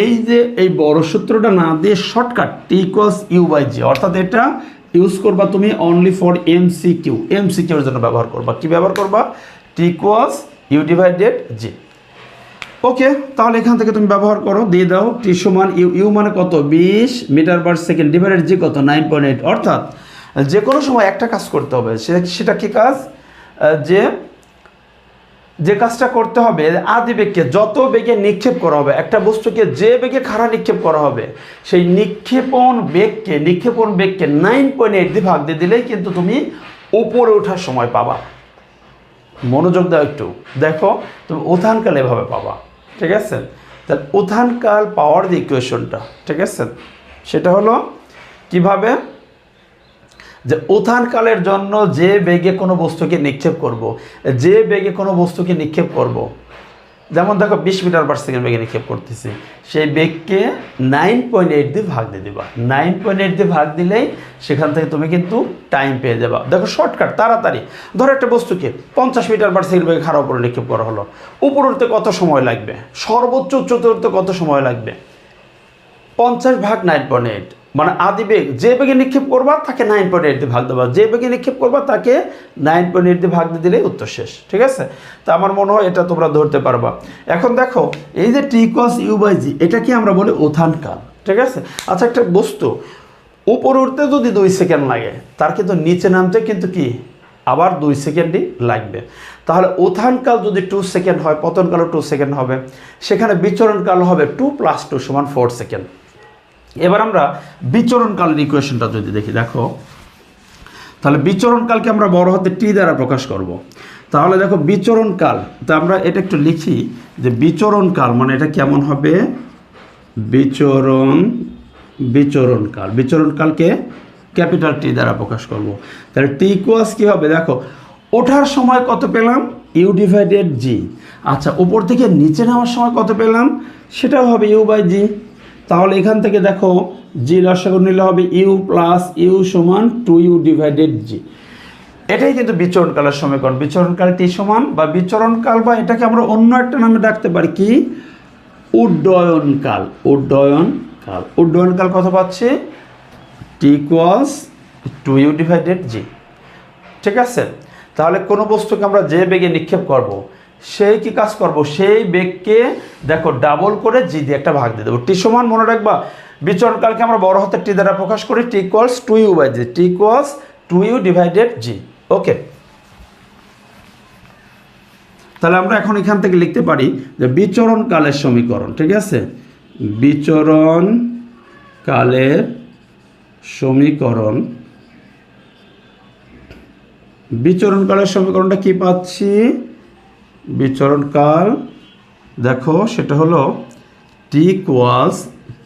[SPEAKER 1] এই যে এই বড় সূত্রটা না দিয়ে shortcut T equals U by G, অর্থাৎ এটা ইউজ করবা তুমি অনলি ফর এমসিকিউর জন্য ব্যবহার করবা। কি ব্যবহার করবা? টি ইকুয়ালস ইউ ডিভাইডেড জি। ওকে, তাহলে এখান থেকে তুমি ব্যবহার করো, দিয়ে দাও টি সমান ইউ মানে কত? 20 মিটার পার সেকেন্ড ডিভাইডেড জি কত? 9.8। অর্থাৎ যে কোনো সময় একটা কাজ করতে হবে, সেটা কি কাজ? যে কাজটা করতে হবে, আদিবেগকে যত বেগে নিক্ষেপ করা হবে, একটা বস্তুকে যে বেগে খাড়া নিক্ষেপ করা হবে, সেই নিক্ষেপণ বেগকে 9.8 দিয়ে ভাগ দিয়ে দিলেই কিন্তু তুমি উপরে ওঠার সময় পাবা। মনোযোগ দাও একটু, দেখো তুমি উত্থানকাল এভাবে পাবা। ঠিক আছে। তাহলে উত্থানকাল পাওয়ার যে ইকুয়েশনটা, ঠিক আছে, সেটা হলো কিভাবে? যে উত্থানকালের জন্য যে বেগে কোনো বস্তুকে নিক্ষেপ করব, যেমন দেখো 20 মিটার পার সেকেন্ড বেগে নিক্ষেপ করতেছি, সেই বেগকে 9.8 দিয়ে ভাগ দিয়ে দেবা। 9.8 দিয়ে ভাগ দিলেই সেখান থেকে তুমি কিন্তু টাইম পেয়ে যাবা। দেখো শর্টকাট, তাড়াতাড়ি। ধরো একটা বস্তুকে 50 মিটার পার সেকেন্ড বেগে খাড়া উপরে নিক্ষেপ করা হলো, উপরে উঠতে কত সময় লাগবে, সর্বোচ্চ উচ্চতে উঠতে কত সময় লাগবে? 50 ভাগ 9.8, মানে আদি বেগ, যে বেগে নিক্ষেপ করবা তাকে 9.8 দিয়ে ভাগ দেবা, যে বেগে নিক্ষেপ করবা তাকে 9.8 দিয়ে ভাগ দিয়ে দিলেই উত্তর শেষ। ঠিক আছে, তা আমার মনে হয় এটা তোমরা ধরতে পারবা। এখন দেখো এই যে টি cos u/g, এটাকে আমরা বলি উত্থানকাল। ঠিক আছে, আচ্ছা একটা বস্তু উপরে উঠতে যদি 2 সেকেন্ড লাগে, তার কিন্তু নিচে নামতে কিন্তু কি আবার 2 সেকেন্ডই লাগবে। তাহলে উত্থানকাল যদি 2 সেকেন্ড হয়, পতনকালও 2 সেকেন্ড হবে, সেখানে বিচরণকাল হবে 2 + 2 = 4 সেকেন্ড। এবার আমরা বিচরণকালের ইকুয়েশনটা যদি দেখি, দেখো তাহলে বিচরণকালকে আমরা বড় হাতে টি দ্বারা প্রকাশ করব। তাহলে দেখো বিচরণকাল, তো আমরা এটা একটু লিখি যে বিচরণকাল মানে এটা কেমন হবে, বিচরণকালকে ক্যাপিটাল টি দ্বারা প্রকাশ করব। তাহলে টি ইকুয়ালস কী হবে, দেখো ওঠার সময় কত পেলাম, u/g। আচ্ছা উপর থেকে নিচে নামার সময় কত পেলাম, সেটাও হবে u/g। তাহলে এখান থেকে দেখো জি লসাগু নিলে হবে u + u = 2u/g। এটাই কিন্তু বিচরণকালের সমীকরণ। বিচরণকাল টি সমান বা বিচরণকাল, বা এটাকে আমরা অন্য একটা নামে ডাকতে পারি কি, উড্ডয়নকাল। উড্ডয়নকাল কত পাচ্ছি, t = 2u/g। ঠিক আছে, তাহলে কোনো বস্তুকে আমরা যে বেগে নিক্ষেপ করব, সেই কি কাজ করব, সেই বেগকে দেখো ডাবল করে জি দিয়ে একটা ভাগ দিয়ে দেবো। টি সমান মনে রাখবা, বিচরণকালকে আমরা বড় হাতের টি দ্বারা প্রকাশ করি, t = 2u/g, t = 2u/g। ওকে, তাহলে আমরা এখন এখান থেকে লিখতে পারি যে বিচরণকালের সমীকরণ। ঠিক আছে, বিচরণকালের সমীকরণটা কি পাচ্ছি, বিচরণকাল দেখো সেটা হলো t =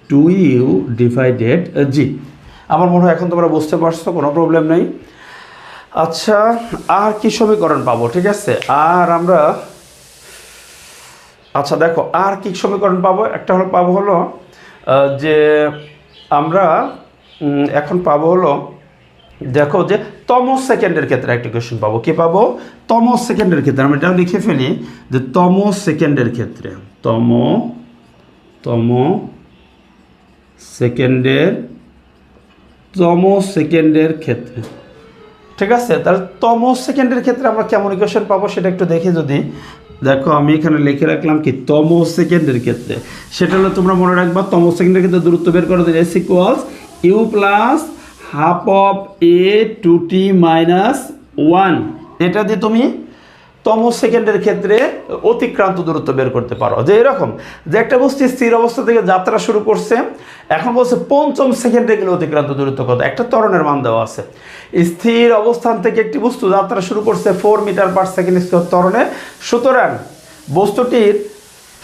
[SPEAKER 1] 2u/g। আমার মনে হয় এখন তোমরা বুঝতে পারছো, কোনো প্রবলেম নেই। আচ্ছা আর কি সমীকরণ পাবো, ঠিক আছে, আর আমরা আচ্ছা দেখো আর কি সমীকরণ পাবো, একটা পাবো হলো যে আমরা এখন পাবো হলো, দেখো যে তম সেকেন্ডের ক্ষেত্রে একটা কোয়েশ্চেন পাবো। কি পাবো, তম সেকেন্ডের ক্ষেত্রে আমরা এটা লিখে ফেলি যে তম সেকেন্ডের ক্ষেত্রে, তম সেকেন্ডের ক্ষেত্রে। ঠিক আছে, তাহলে তম সেকেন্ডের ক্ষেত্রে আমরা কেমন ইকুয়েশন পাবো সেটা একটু দেখি। যদি দেখো আমি এখানে লিখে রাখলাম কি তম সেকেন্ডের ক্ষেত্রে, সেটা হলো তোমরা মনে রাখবা তম সেকেন্ডের ক্ষেত্রে দূরত্ব বের করে দিলে s = u + ½ a2t - 1। এটা দিয়ে তুমি তম সেকেন্ডের ক্ষেত্রে অতিক্রান্ত দূরত্ব বের করতে পারো। যে এরকম যে একটা বস্তু স্থির অবস্থা থেকে যাত্রা শুরু করছে, এখন বলছে 5ম সেকেন্ডে গেলে অতিক্রান্ত দূরত্ব কত, একটা ত্বরণের মান দেওয়া আছে। স্থির অবস্থান থেকে একটি বস্তু যাত্রা শুরু করছে 4 মিটার পার সেকেন্ড ত্বরণে, সুতরাং বস্তুটির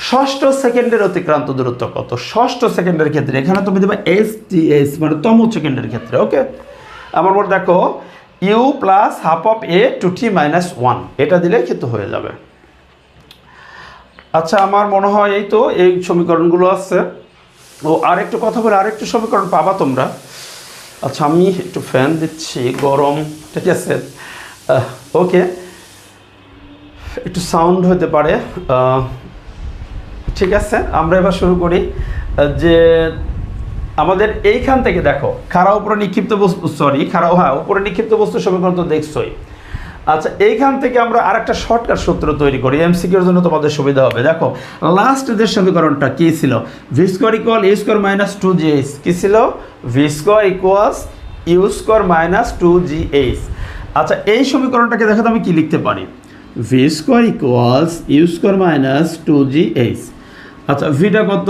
[SPEAKER 1] 6ষ্ঠ সেকেন্ডের অতিক্রান্ত দূরত্ব কত, 6ষ্ঠ সেকেন্ডের ক্ষেত্রে এখানে তুমি দেবে STS, মানে তম সেকেন্ডের ক্ষেত্রে। ওকে, আমার মনে দেখো u + ½ a2t - 1, এটা দিলে কিন্তু হয়ে যাবে। আচ্ছা আমার মনে হয় এই তো এই সমীকরণগুলো আছে। ও আর একটু কথা বলে আরেকটু সমীকরণ পাবা তোমরা। আচ্ছা আমি একটু ফ্যান দিচ্ছি, গরম। ঠিক আছে, ওকে, একটু সাউন্ড হতে পারে। ঠিক আছে, আমরা এবার শুরু করি। যে আমাদের এইখান থেকে দেখো খাড়া উপরে নিক্ষিপ্ত বস্তু, উপরে নিক্ষিপ্ত বস্তু সমীকরণ তো দেখছোই। আচ্ছা এইখান থেকে আমরা আরেকটা শর্টকাট সূত্র তৈরি করি, এমসিকিউর জন্য তোমাদের সুবিধা হবে। দেখো লাস্ট যে সমীকরণটা কি ছিল, v² = a² - 2gh। কি ছিল, v² = u² - 2gh। আচ্ছা এই সমীকরণটাকে দেখো আমি কি লিখতে পারি, v² = u² - 2gh। আচ্ছা ভিটা কত,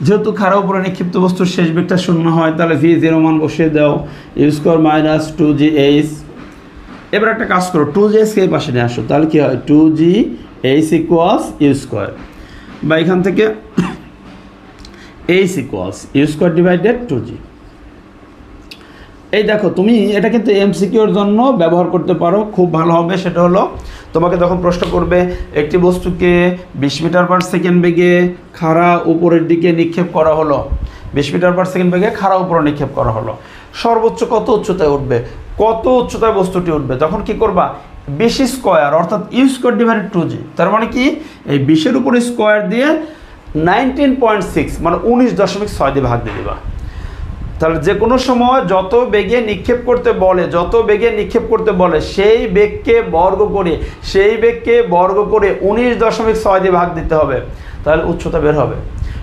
[SPEAKER 1] যেহেতু খাড়া উপরে নিক্ষিপ্ত বস্তুর শেষ বেগটা 0 হয়, তাহলে v0 মান বসিয়ে দাও, u² - 2gh। এবার একটা কাজ করো, 2gh কে এই পাশে নিয়ে আসো, তাহলে কি হয় 2gh = u², বা এখান থেকে h = u² / 2g। এই দেখো তুমি এটা কিন্তু এমসিকিউর জন্য ব্যবহার করতে পারো, খুব ভালো হবে। সেটা হলো তোমাকে যখন প্রশ্ন করবে একটি বস্তুকে 20 মিটার পার সেকেন্ড বেগে খাড়া উপরের দিকে নিক্ষেপ করা হলো, 20 মিটার পার সেকেন্ড বেগে খাড়া উপরে নিক্ষেপ করা হলো, সর্বোচ্চ কত উচ্চতায় উঠবে, কত উচ্চতায় বস্তুটি উঠবে, তখন কি করবা 20 স্কোয়ার অর্থাৎ ইউ স্কোয়ার ডিভাইডেড 2g, তার মানে কি এই 20-এর উপরে স্কোয়ার দিয়ে 19.6 মানে 19.6 দিয়ে ভাগ দিয়ে দিবা। তাহলে যে কোনো সময় যত বেগে নিক্ষেপ করতে বলে সেই বেগকে বর্গ করে 19.6 দিয়ে ভাগ দিতে হবে, তাহলে উচ্চতা বের হবে।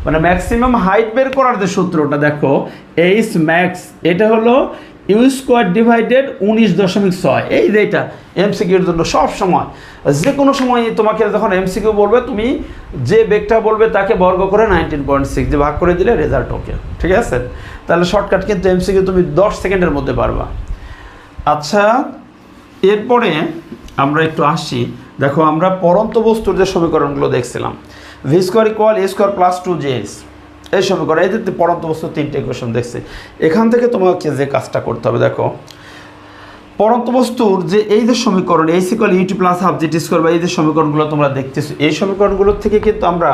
[SPEAKER 1] মানে ম্যাক্সিমাম হাইট বের করার যে সূত্রটা দেখো এইচ ম্যাক্স, এটা হলো ইউ স্কোয়ার ডিভাইডেড 19.6। এই যে এটা এমসিকিউর জন্য সব সময় যে কোনো সময় তোমাকে যখন এমসিকিউ বলবে তুমি যে বেগটা বলবে তাকে বর্গ করে 19.6 দিয়ে ভাগ করে দিলে রেজাল্ট ওকে, ঠিক আছে? তাহলে শর্টকাট কিন্তু এমসিকিউ তুমি 10 সেকেন্ডের মধ্যে পারবা। আচ্ছা, এরপরে আমরা একটু আসি। দেখো আমরা পরন্ত বস্তুর যে সমীকরণগুলো দেখছিলাম, ভি স্কোয়ার ইকুয়াল এ স্কোয়ার প্লাস 2js, এই সমীকরণ, এই যে পরন্ত বস্তুর 3টে ইকুয়েশন দেখছি। এখান থেকে তোমাকে যে কাজটা করতে হবে, দেখো পরন্ত বস্তুর যে এই যে সমীকরণ H equal UT plus half GT square, বা এই যে সমীকরণগুলো তোমরা দেখতেছো, এই সমীকরণগুলোর থেকে কিন্তু আমরা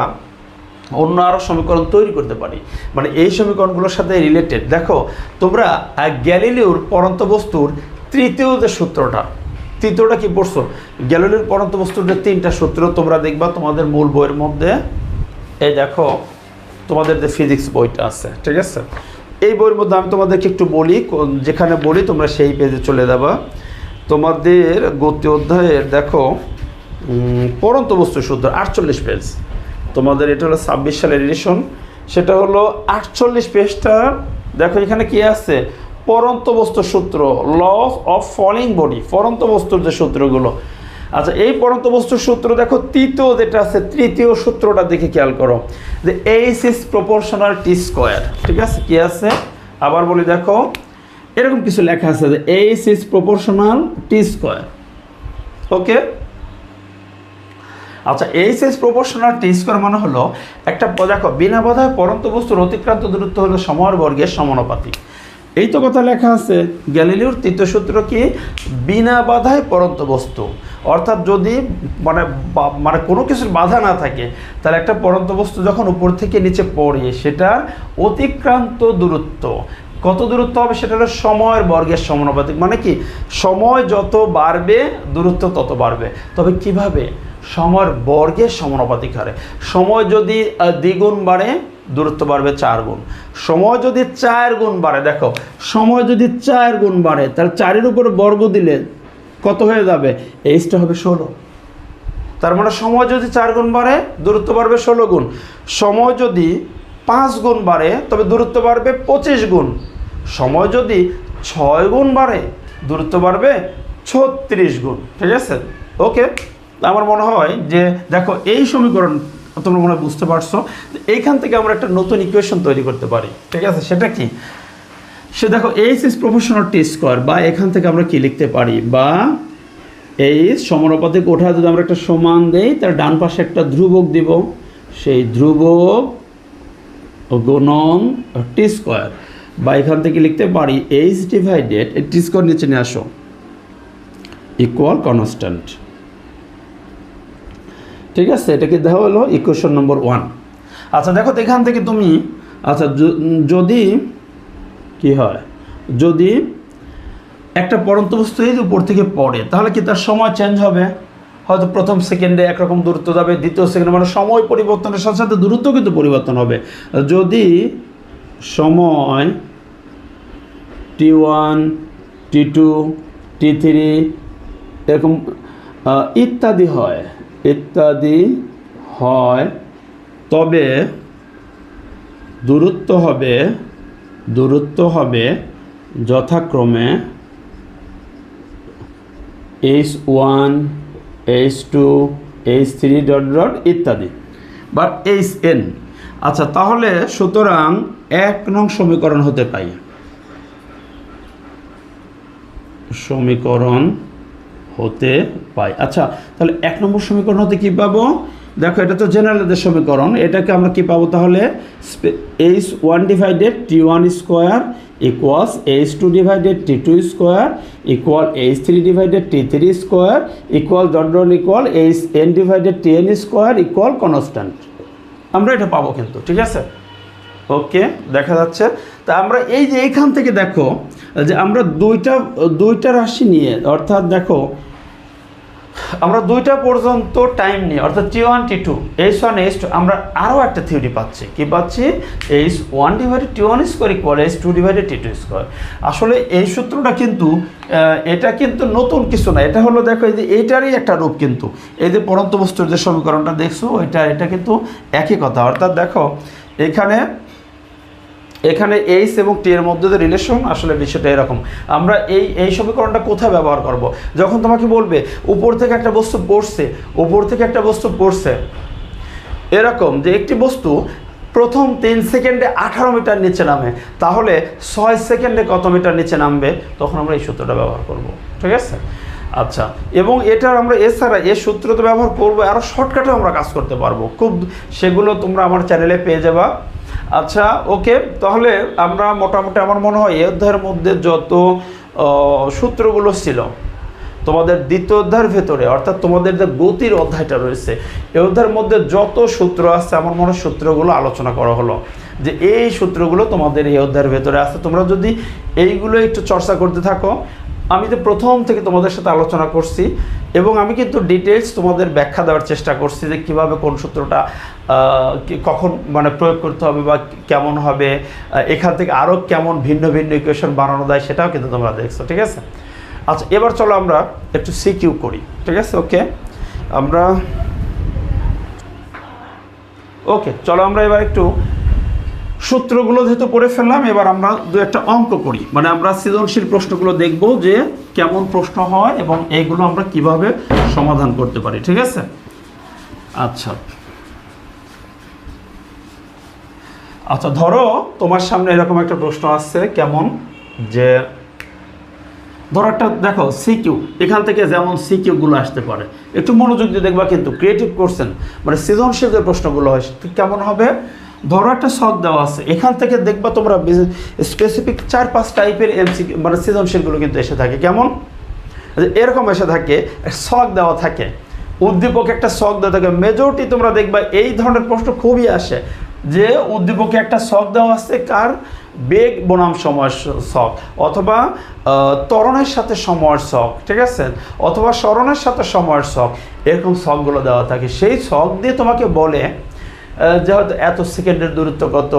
[SPEAKER 1] অন্য আরও সমীকরণ তৈরি করতে পারি, মানে এই সমীকরণগুলোর সাথে রিলেটেড। দেখো তোমরা গ্যালিলিওর পরন্ত বস্তুর তৃতীয় যে সূত্রটা কি পড়ছো? গ্যালিলিওর পরন্ত বস্তুর যে 3টা সূত্র তোমরা দেখবা তোমাদের মূল বইয়ের মধ্যে, এই দেখো তোমাদের যে ফিজিক্স বইটা আছে, ঠিক আছে? এই বইয়ের মধ্যে আমি তোমাদেরকে একটু বলি, যেখানে বলি তোমরা সেই পেজে চলে যাবা। তোমাদের গতি অধ্যায়ের দেখো পরন্ত বস্তুর সূত্র 48 পেজ, তোমাদের এটা হলো 26 সালের এডিশন, সেটা হলো 48 পেজটা। দেখো এখানে কি আছে, পরন্ত বস্তুর সূত্র, ল অফ ফলিং বডি, পরন্ত বস্তুর যে সূত্রগুলো। আচ্ছা, এই পরন্ত বস্তুর সূত্র দেখো তৃতীয় যেটা আছে, তৃতীয় সূত্রটা দেখে খেয়াল করো যে H is proportional T square, ঠিক আছে? কি আছে আবার বলি, দেখো এরকম কিছু লেখা আছে যে H is proportional T square, okay? আচ্ছা, H is proportional T square মানে হলো একটা, দেখো বিনা বাধায় পরন্ত বস্তুর অতিক্রান্ত দূরত্ব হলো সময়ের বর্গের সমানুপাতিক। এই তো কথা লেখা আছে। গ্যালিলিওর তৃতীয় সূত্র কি, বিনা বাধায় পরন্ত বস্তু, অর্থাৎ যদি মানে কোনো কিছুর বাধা না থাকে, তাহলে একটা পরন্ত বস্তু যখন উপর থেকে নিচে পড়ে সেটা অতিক্রান্ত দূরত্ব কত দূরত্ব হবে, সেটা হলো সময়ের বর্গের সমানুপাতিক। মানে কি, সময় যত বাড়বে দূরত্ব তত বাড়বে, তবে কিভাবে, সময়ের বর্গের সমানুপাতিক হারে। সময় যদি দ্বিগুণ বাড়ে দূরত্ব বাড়বে 4 গুণ, সময় যদি 4 গুণ বাড়ে, দেখো সময় যদি 4 গুণ বাড়ে তাহলে 4-এর উপরে বর্গ দিলে কত হয়ে যাবে, এইচটা হবে 16। তার মানে সময় যদি 4 গুণ বাড়ে দূরত্ব বাড়বে 16 গুণ, সময় যদি 5 গুণ বাড়ে তবে দূরত্ব বাড়বে 25 গুণ, সময় যদি 6 গুণ বাড়ে দূরত্ব বাড়বে 36 গুণ, ঠিক আছে? ওকে, আমার মনে হয় যে দেখো এই সমীকরণ তোমরা মনে হয় বুঝতে পারছো। এইখান থেকে আমরা একটা নতুন ইকুয়েশন তৈরি করতে পারি, ঠিক আছে? সেটা কি, সে দেখো H is proportional T square, বা এখান থেকে আমরা কি লিখতে পারি, বা এইচ সমানুপাতিক ওঠা যদি আমরা একটা সমান দেই তার ডান পাশে একটা ধ্রুবক দিব, সেই ধ্রুবক গুণন টি স্কোয়ার, বা এখান থেকে লিখতে পারি এইচ ডিভাইডেড টি স্কোয়ার নিচে নিয়ে আসো ইকুয়াল কনস্ট্যান্ট, ঠিক আছে? এটাকে দেওয়া হলো ইকুয়েশন নম্বর 1। আচ্ছা দেখো এখান থেকে তুমি, আচ্ছা যদি কি হয়, যদি একটা পরন্ত বস্তু এই উপর থেকে পড়ে তাহলে কি তার সময় চেঞ্জ হবে, হয়তো প্রথম সেকেন্ডে একরকম দূরত্ব যাবে, দ্বিতীয় সেকেন্ডে, মানে সময় পরিবর্তনের সাথে সাথে দূরত্ব কিন্তু পরিবর্তন হবে। যদি সময় T1 T2 T3 এরকম ইত্যাদি হয় তবে দূরত্ব হবে যথাক্রমে h1 h2 h3 ইত্যাদি, বা hn। আচ্ছা তাহলে সুতরাং 1 নং সমীকরণ হতে পাই, আচ্ছা তাহলে 1 নম্বর সমীকরণ হতে কি পাবো, দেখো এটা তো জেনারেলের সমীকরণ, এটাকে আমরা কি পাবো তাহলে, h1 divided T1 square equals h2 divided t2 square equal h3 divided t3 square equal dot dot equal hn divided tn square equal constant. আমরা এটা পাবো কিন্তু, ঠিক আছে? ওকে, দেখা যাচ্ছে। তা আমরা এই যে এইখান থেকে দেখো যে আমরা দুইটা রাশি নিয়ে, অর্থাৎ দেখো আমরা দুইটা পর্যন্ত টাইম নিয়ে, অর্থাৎ t1 t2 h1 h2, আমরা আরও একটা থিওরি পাচ্ছি। কি পাচ্ছি? h1 divided t1 square equal h2 divided t2 square. আসলে এই সূত্রটা কিন্তু এটা কিন্তু নতুন কিছু না, এটা হলো দেখো এই যে এইটারই একটা রূপ। কিন্তু এই যে পরন্ত বস্তুর যে সমীকরণটা দেখছো এটা কিন্তু একই কথা। অর্থাৎ দেখো এখানে এইচ এবং টি এর মধ্যে যে রিলেশন, আসলে বিষয়টা এরকম। আমরা এই সমীকরণটা কোথায় ব্যবহার করব? যখন তোমাকে বলবে উপর থেকে একটা বস্তু পড়ছে, এরকম যে একটি বস্তু প্রথম 3 সেকেন্ডে 18 মিটার নিচে নামে, তাহলে 6 সেকেন্ডে কত মিটার নিচে নামবে? তখন আমরা এই সূত্রটা ব্যবহার করব, ঠিক আছে? আচ্ছা, এবং এটার আমরা এছাড়া এই সূত্র তো ব্যবহার করবো, আরও শর্টকাটে আমরা কাজ করতে পারবো খুব, সেগুলো তোমরা আমার চ্যানেলে পেয়ে যাবা। আচ্ছা, ওকে, তাহলে আমরা মোটামুটি আমার মনে হয় এই অধ্যায়ের মধ্যে যত সূত্রগুলো ছিল তোমাদের দ্বিতীয় অধ্যায়ের ভেতরে, অর্থাৎ তোমাদের যে গতির অধ্যায়টা রয়েছে, এই অধ্যায়ের মধ্যে যত সূত্র আছে আমার মনে হয় সূত্রগুলো আলোচনা করা হলো, যে এই সূত্রগুলো তোমাদের এই অধ্যায়ের ভেতরে আছে। তোমরা যদি এইগুলো একটু চর্চা করতে থাকো, আমি তো প্রথম থেকে তোমাদের সাথে আলোচনা করছি এবং আমি কিন্তু ডিটেলস তোমাদের ব্যাখ্যা দেওয়ার চেষ্টা করছি যে কীভাবে কোন সূত্রটা কখন মানে প্রয়োগ করতে হবে বা কেমন হবে, এখান থেকে আরও কেমন ভিন্ন ভিন্ন ইকুয়েশন বানানো যায় সেটাও কিন্তু তোমরা দেখছো, ঠিক আছে? আচ্ছা, এবার চলো আমরা একটু সিকিউ করি, ঠিক আছে? চলো আমরা এবার একটু সূত্রগুলো যেহেতু পড়ে ফেললাম, এবার আমরা দু একটা অঙ্ক করি, মানে আমরা সৃজনশীল প্রশ্নগুলো দেখব যে কেমন প্রশ্ন হয় এবং এইগুলো আমরা কিভাবে সমাধান করতে পারি, ঠিক আছে? আচ্ছা, ধরো তোমার সামনে এরকম একটা প্রশ্ন আসছে, কেমন যে ধরো একটা দেখো সিকিউ, এখান থেকে যেমন সিকিউগুলো আসতে পারে, একটু মনোযোগ দিয়ে দেখবা কিন্তু ক্রিয়েটিভ কোশ্চেন, মানে সৃজনশীল যে প্রশ্নগুলো হয় কেমন হবে। ধরো একটা শখ দেওয়া আছে, এখান থেকে দেখবা তোমরা স্পেসিফিক 4-5 টাইপের এমসিকিউ মানে সৃজনশীলগুলো কিন্তু এসে থাকে। কেমন? এরকম এসে থাকে, শখ দেওয়া থাকে, উদ্দীপক একটা শখ দেওয়া থাকে। মেজরিটি তোমরা দেখবা এই ধরনের প্রশ্ন খুবই আসে, যে উদ্দীপকে একটা শখ দেওয়া আছে, কার? বেগ বনাম সময়ের শখ, অথবা ত্বরণের সাথে সময়ের শখ, ঠিক আছে? অথবা সরণের সাথে সময়ের শখ, এরকম শখগুলো দেওয়া থাকে। সেই শখ দিয়ে তোমাকে বলে যে হয়তো এত সেকেন্ডের দূরত্ব কত,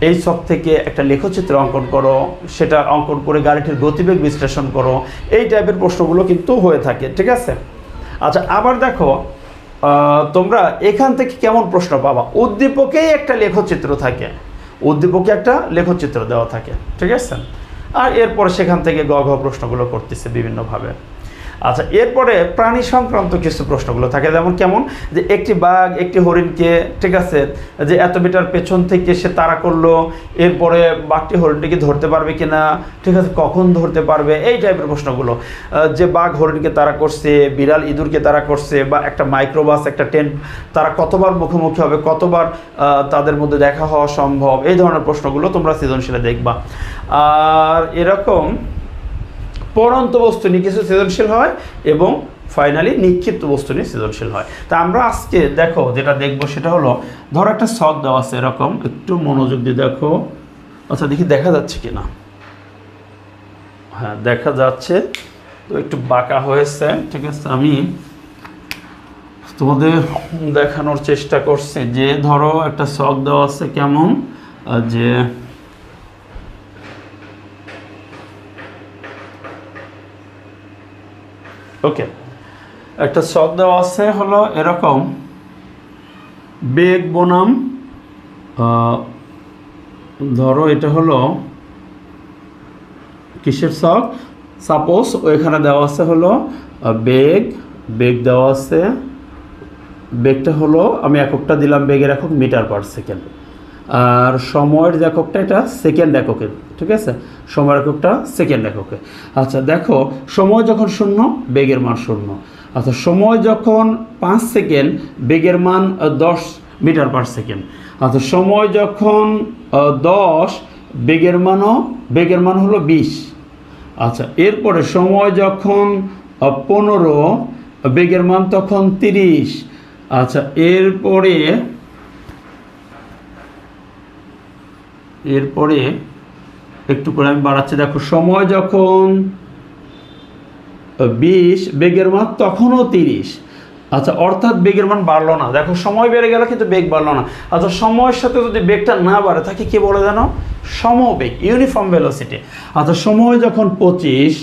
[SPEAKER 1] এই শখ থেকে একটা লেখচিত্র অঙ্কন করো, সেটা অঙ্কন করে গাড়িটির গতিবেগ বিশ্লেষণ করো, এই টাইপের প্রশ্নগুলো কিন্তু হয়ে থাকে, ঠিক আছে? আচ্ছা, আবার দেখো তোমরা এখান থেকে কেমন প্রশ্ন পাবা? উদ্দীপকেই একটা লেখচিত্র থাকে, উদ্দীপকে একটা লেখচিত্র দেওয়া থাকে, ঠিক আছে? আর এরপরে সেখান থেকে গ ঘ প্রশ্নগুলো করতেছে বিভিন্নভাবে। আচ্ছা, এরপরে প্রাণী সংক্রান্ত কিছু প্রশ্নগুলো থাকে, যেমন কেমন যে একটি বাঘ একটি হরিণকে, ঠিক আছে, যে এত মিটার পেছন থেকে সে তাড়া করলো, এরপরে বাঘটি হরিণটিকে ধরতে পারবে কিনা, ঠিক আছে, কখন ধরতে পারবে, এই টাইপের প্রশ্নগুলো। যে বাঘ হরিণকে তাড়া করছে, বিড়াল ইঁদুরকে তাড়া করছে, বা একটা মাইক্রোবাস একটা ট্রেন, তারা কতবার মুখোমুখি হবে, কতবার তাদের মধ্যে দেখা হওয়া সম্ভব, এই ধরনের প্রশ্নগুলো তোমরা সৃজনশীলে দেখবা। আর এরকম পরন্ত বস্তু নিয়ে কিছু সৃজনশীল হয় এবং ফাইনালি নিক্ষিপ্ত বস্তু নিয়ে সৃজনশীল হয়। তা আমরা আজকে দেখো যেটা দেখবো সেটা হলো, ধরো একটা শখ দেওয়া আছে এরকম, একটু মনোযোগ দিয়ে দেখো। আচ্ছা, দেখি দেখা যাচ্ছে কি না। হ্যাঁ, দেখা যাচ্ছে, তো একটু বাঁকা হয়েছে, ঠিক আছে? আমি তোমাদের দেখানোর চেষ্টা করছি যে ধরো একটা শখ দেওয়া আছে, কেমন যে ওকে, একটা শখ দেওয়া আছে হলো এরকম, বেগ বনাম ধরো এটা হলো কিসের শখ? সাপোজ ওইখানে দেওয়া আছে হলো বেগ দেওয়া আছে, বেগটা হলো, আমি এককটা দিলাম বেগের একক মিটার পার সেকেন্ড, আর সময়ের যে এককটা এটা সেকেন্ড এককে, ঠিক আছে? সময়ের এককটা সেকেন্ড এককে। আচ্ছা, দেখো সময় যখন 0 বেগের মান 0। আচ্ছা, সময় যখন 5 সেকেন্ড বেগের মান 10 মিটার পার সেকেন্ড। আচ্ছা, সময় যখন 10 বেগের মান হলো 20। আচ্ছা, এরপরে সময় যখন 15, বেগের মান তখন 30। আচ্ছা, এরপরে একটু করে আমি বাড়াচ্ছি, দেখো সময় যখন 20, বেগের মান তখনও 30। আচ্ছা, অর্থাৎ বেগের মান বাড়লো না, দেখো সময় বেড়ে গেল কিন্তু বেগ বাড়লো না। আচ্ছা, সময়ের সাথে যদি বেগটা না বাড়ে তাকে কি বলে জানো? সমবেগ, ইউনিফর্ম ভেলোসিটি। আচ্ছা, সময় যখন 25,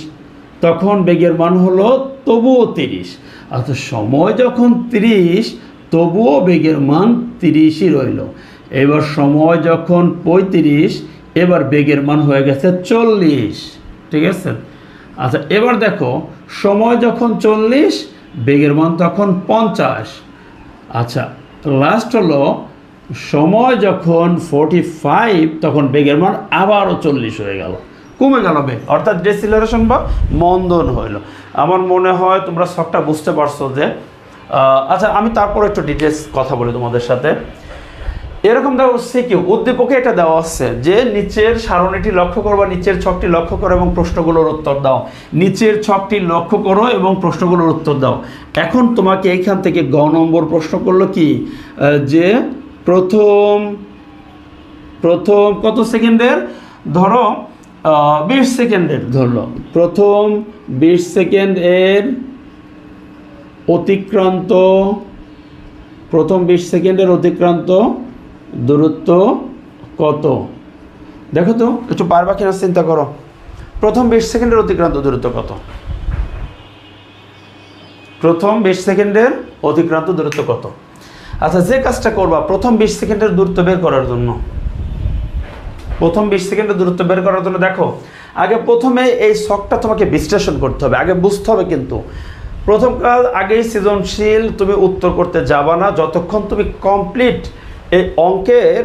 [SPEAKER 1] তখন বেগের মান হলো তবুও 30। আচ্ছা, সময় যখন 30, তবুও বেগের মান 30ই রইল। এবার সময় যখন 35, এবার বেগের মান হয়ে গেছে 40। ঠিক আছে? আচ্ছা, এবার দেখো সময় যখন 40, বেগের মান তখন 50। আচ্ছা, লাস্ট হলো সময় যখন 45, তখন বেগের মান আবারও 40 হয়ে গেল, কমে গেল বেগ, অর্থাৎ ডিসিলারেশন বা মন্দন হইল। আমার মনে হয় তোমরা সবটা বুঝতে পারছো যে আচ্ছা, আমি তারপর একটু ডিটেলস কথা বলি তোমাদের সাথে। এরকম দেখো সিকিউ উদ্দীপকে এটা দেওয়া আছে যে নিচের সারণীটি লক্ষ্য করো বা নিচের ছকটি লক্ষ্য করো এবং প্রশ্নগুলোর উত্তর দাও। নিচের ছকটি লক্ষ্য করো এবং প্রশ্নগুলোর উত্তর দাও। এখন তোমাকে এইখান থেকে গ নম্বর প্রশ্ন করলো কি যে প্রথম কত সেকেন্ডের, ধরো 20 সেকেন্ডের ধরলো, প্রথম 20 সেকেন্ডের অতিক্রান্ত দূরত্ব কত? দেখো তো একটু পারবা কিনা চিন্তা করো। প্রথম 20 সেকেন্ডের অতিক্রান্ত দূরত্ব কত? প্রথম 20 সেকেন্ডের অতিক্রান্ত দূরত্ব কত? আচ্ছা, যে কাজটা করবা প্রথম 20 সেকেন্ডের দূরত্ব বের করার জন্য, দেখো আগে প্রথমে এই ছকটা তোমাকে বিশ্লেষণ করতে হবে, আগে বুঝতে হবে। কিন্তু প্রথম কাজ, আগেই সৃজনশীল তুমি উত্তর করতে যাবা না যতক্ষণ তুমি কমপ্লিট এই অঙ্কের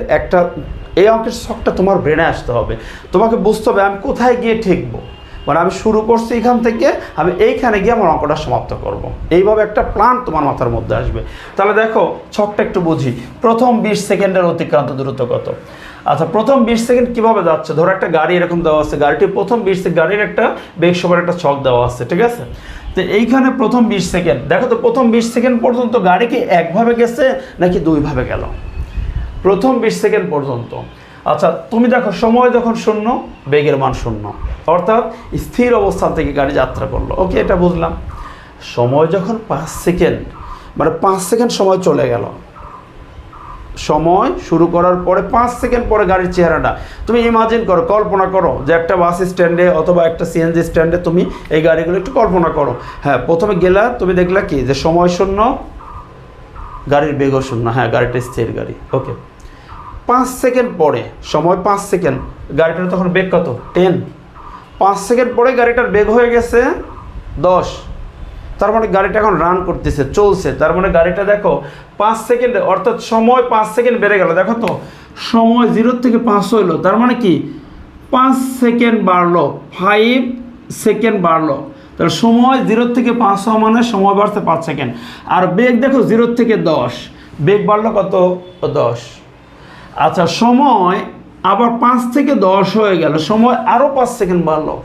[SPEAKER 1] ছকটা তোমার ব্রেনে আসতে হবে। তোমাকে বুঝতে হবে আমি কোথায় গিয়ে ঠেকবো, মানে আমি শুরু করছি এখান থেকে, আমি এইখানে গিয়ে আমার অঙ্কটা সমাপ্ত করব। এইভাবে একটা প্ল্যান তোমার মাথার মধ্যে আসবে। তাহলে দেখো ছকটা একটু বুঝি। প্রথম 20 সেকেন্ডের অতিক্রান্ত দূরত্ব কত? আচ্ছা, প্রথম 20 সেকেন্ড কীভাবে যাচ্ছে? ধরো একটা গাড়ি এরকম দেওয়া আছে, গাড়িটি প্রথম 20 গাড়ির একটা বেগ সবার একটা ছক দেওয়া আছে, ঠিক আছে? তো এইখানে প্রথম 20 সেকেন্ড, দেখো তো প্রথম 20 সেকেন্ড পর্যন্ত গাড়ি কি একভাবে গেছে নাকি দুইভাবে গেল? প্রথম 20 সেকেন্ড পর্যন্ত। আচ্ছা, তুমি দেখো সময় যখন 0, বেগের মান 0, অর্থাৎ স্থির অবস্থান থেকে গাড়ি যাত্রা করলো। ওকে, এটা বুঝলাম। সময় যখন 5 সেকেন্ড, মানে 5 সেকেন্ড সময় চলে গেল, সময় শুরু করার পরে 5 সেকেন্ড পরে গাড়ির চেহারাটা তুমি ইমাজিন করো, কল্পনা করো যে একটা বাস স্ট্যান্ডে অথবা একটা সিএনজি স্ট্যান্ডে তুমি এই গাড়িগুলো একটু কল্পনা করো। হ্যাঁ, প্রথমে গেলা, তুমি দেখলা কি যে সময় 0, গাড়ির বেগও 0। হ্যাঁ, গাড়িটা স্থির গাড়ি। ওকে, 5 সেকেন্ড পরে, সময় 5 সেকেন্ড, গাড়িটার তখন বেগ কত? 10। 5 সেকেন্ড পরে গাড়িটার বেগ হয়ে গেছে 10। তার মানে গাড়িটা এখন রান করতেছে, চলছে। তার মানে গাড়িটা দেখো 5 সেকেন্ডে, অর্থাৎ সময় 5 সেকেন্ড বেড়ে গেল। দেখো তো সময় 0 থেকে 5 হইলো, তার মানে কি 5 সেকেন্ড বাড়লো, 5 সেকেন্ড বাড়লো। তাহলে সময় 0 থেকে 5 হওয়া মানে সময় বাড়ছে 5 সেকেন্ড। আর বেগ দেখো 0 থেকে 10, বেগ বাড়লো কত? 10। আচ্ছা, সময় আবার 5 থেকে 10 হয়ে গেল, সময় আরও 5 সেকেন্ড বাড়লো,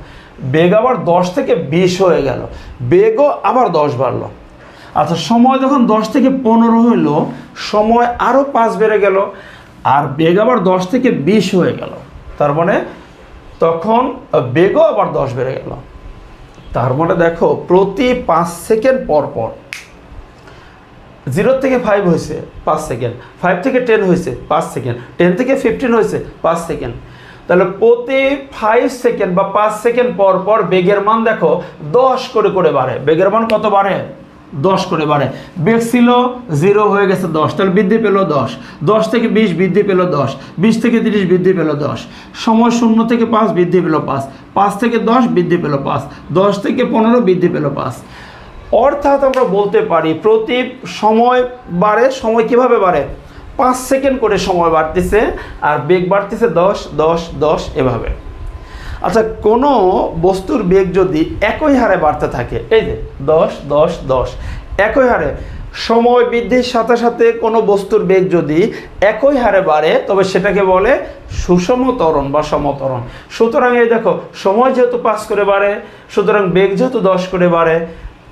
[SPEAKER 1] বেগ আবার 10 থেকে 20 হয়ে গেল, বেগও আবার 10 বাড়লো। আচ্ছা, সময় যখন 10 থেকে 15 হইলো, সময় আরও 5 বেড়ে গেল, আর বেগ আবার 10 থেকে 20 হয়ে গেল। তার মানে তখন বেগও আবার 10 বেড়ে গেল। তার মানে দেখো প্রতি 5 সেকেন্ড পর পর 0 থেকে 5 হয়েছে 5 সেকেন্ড, 5 থেকে 10 হয়েছে 5 সেকেন্ড, 10 থেকে 15 হয়েছে 5 সেকেন্ড। তাহলে প্রতি 5 সেকেন্ড বা 5 সেকেন্ড পর পর বেগের মান দেখো 10 করে করে বাড়ে। বেগের মান কত বাড়ে? 10 করে বাড়ে। বেগ ছিল 0 হয়ে গেছে 10, তাহলে বৃদ্ধি পেল 10, 10 থেকে 20 বৃদ্ধি পেল 10, 20 থেকে 30 বৃদ্ধি পেল 10, সময় 0 থেকে 5 বৃদ্ধি পেল 5, 5 থেকে 10 বৃদ্ধি পেল 5, 10 থেকে 15 বৃদ্ধি পেল 5। অর্থাৎ আমরা বলতে পারি প্রতি সময় বাড়ে। সময় কিভাবে বাড়ে? 5 সেকেন্ড করে সময় বাড়তেছে, আর বেগ বাড়তেছে 10 10 10 এভাবে। আচ্ছা, কোনো বস্তুর বেগ যদি একই হারে বাড়তে থাকে, এই যে 10 10 10 একই হারে, সময় বৃদ্ধির সাথে সাথে কোনো বস্তুর বেগ যদি একই হারে বাড়ে তবে সেটাকে বলে সুষম ত্বরণ বা সমত্বরণ। সুতরাং এই দেখো, সময় যেহেতু 5 করে বাড়ে, সুতরাং বেগ যেহেতু 10 করে বাড়ে,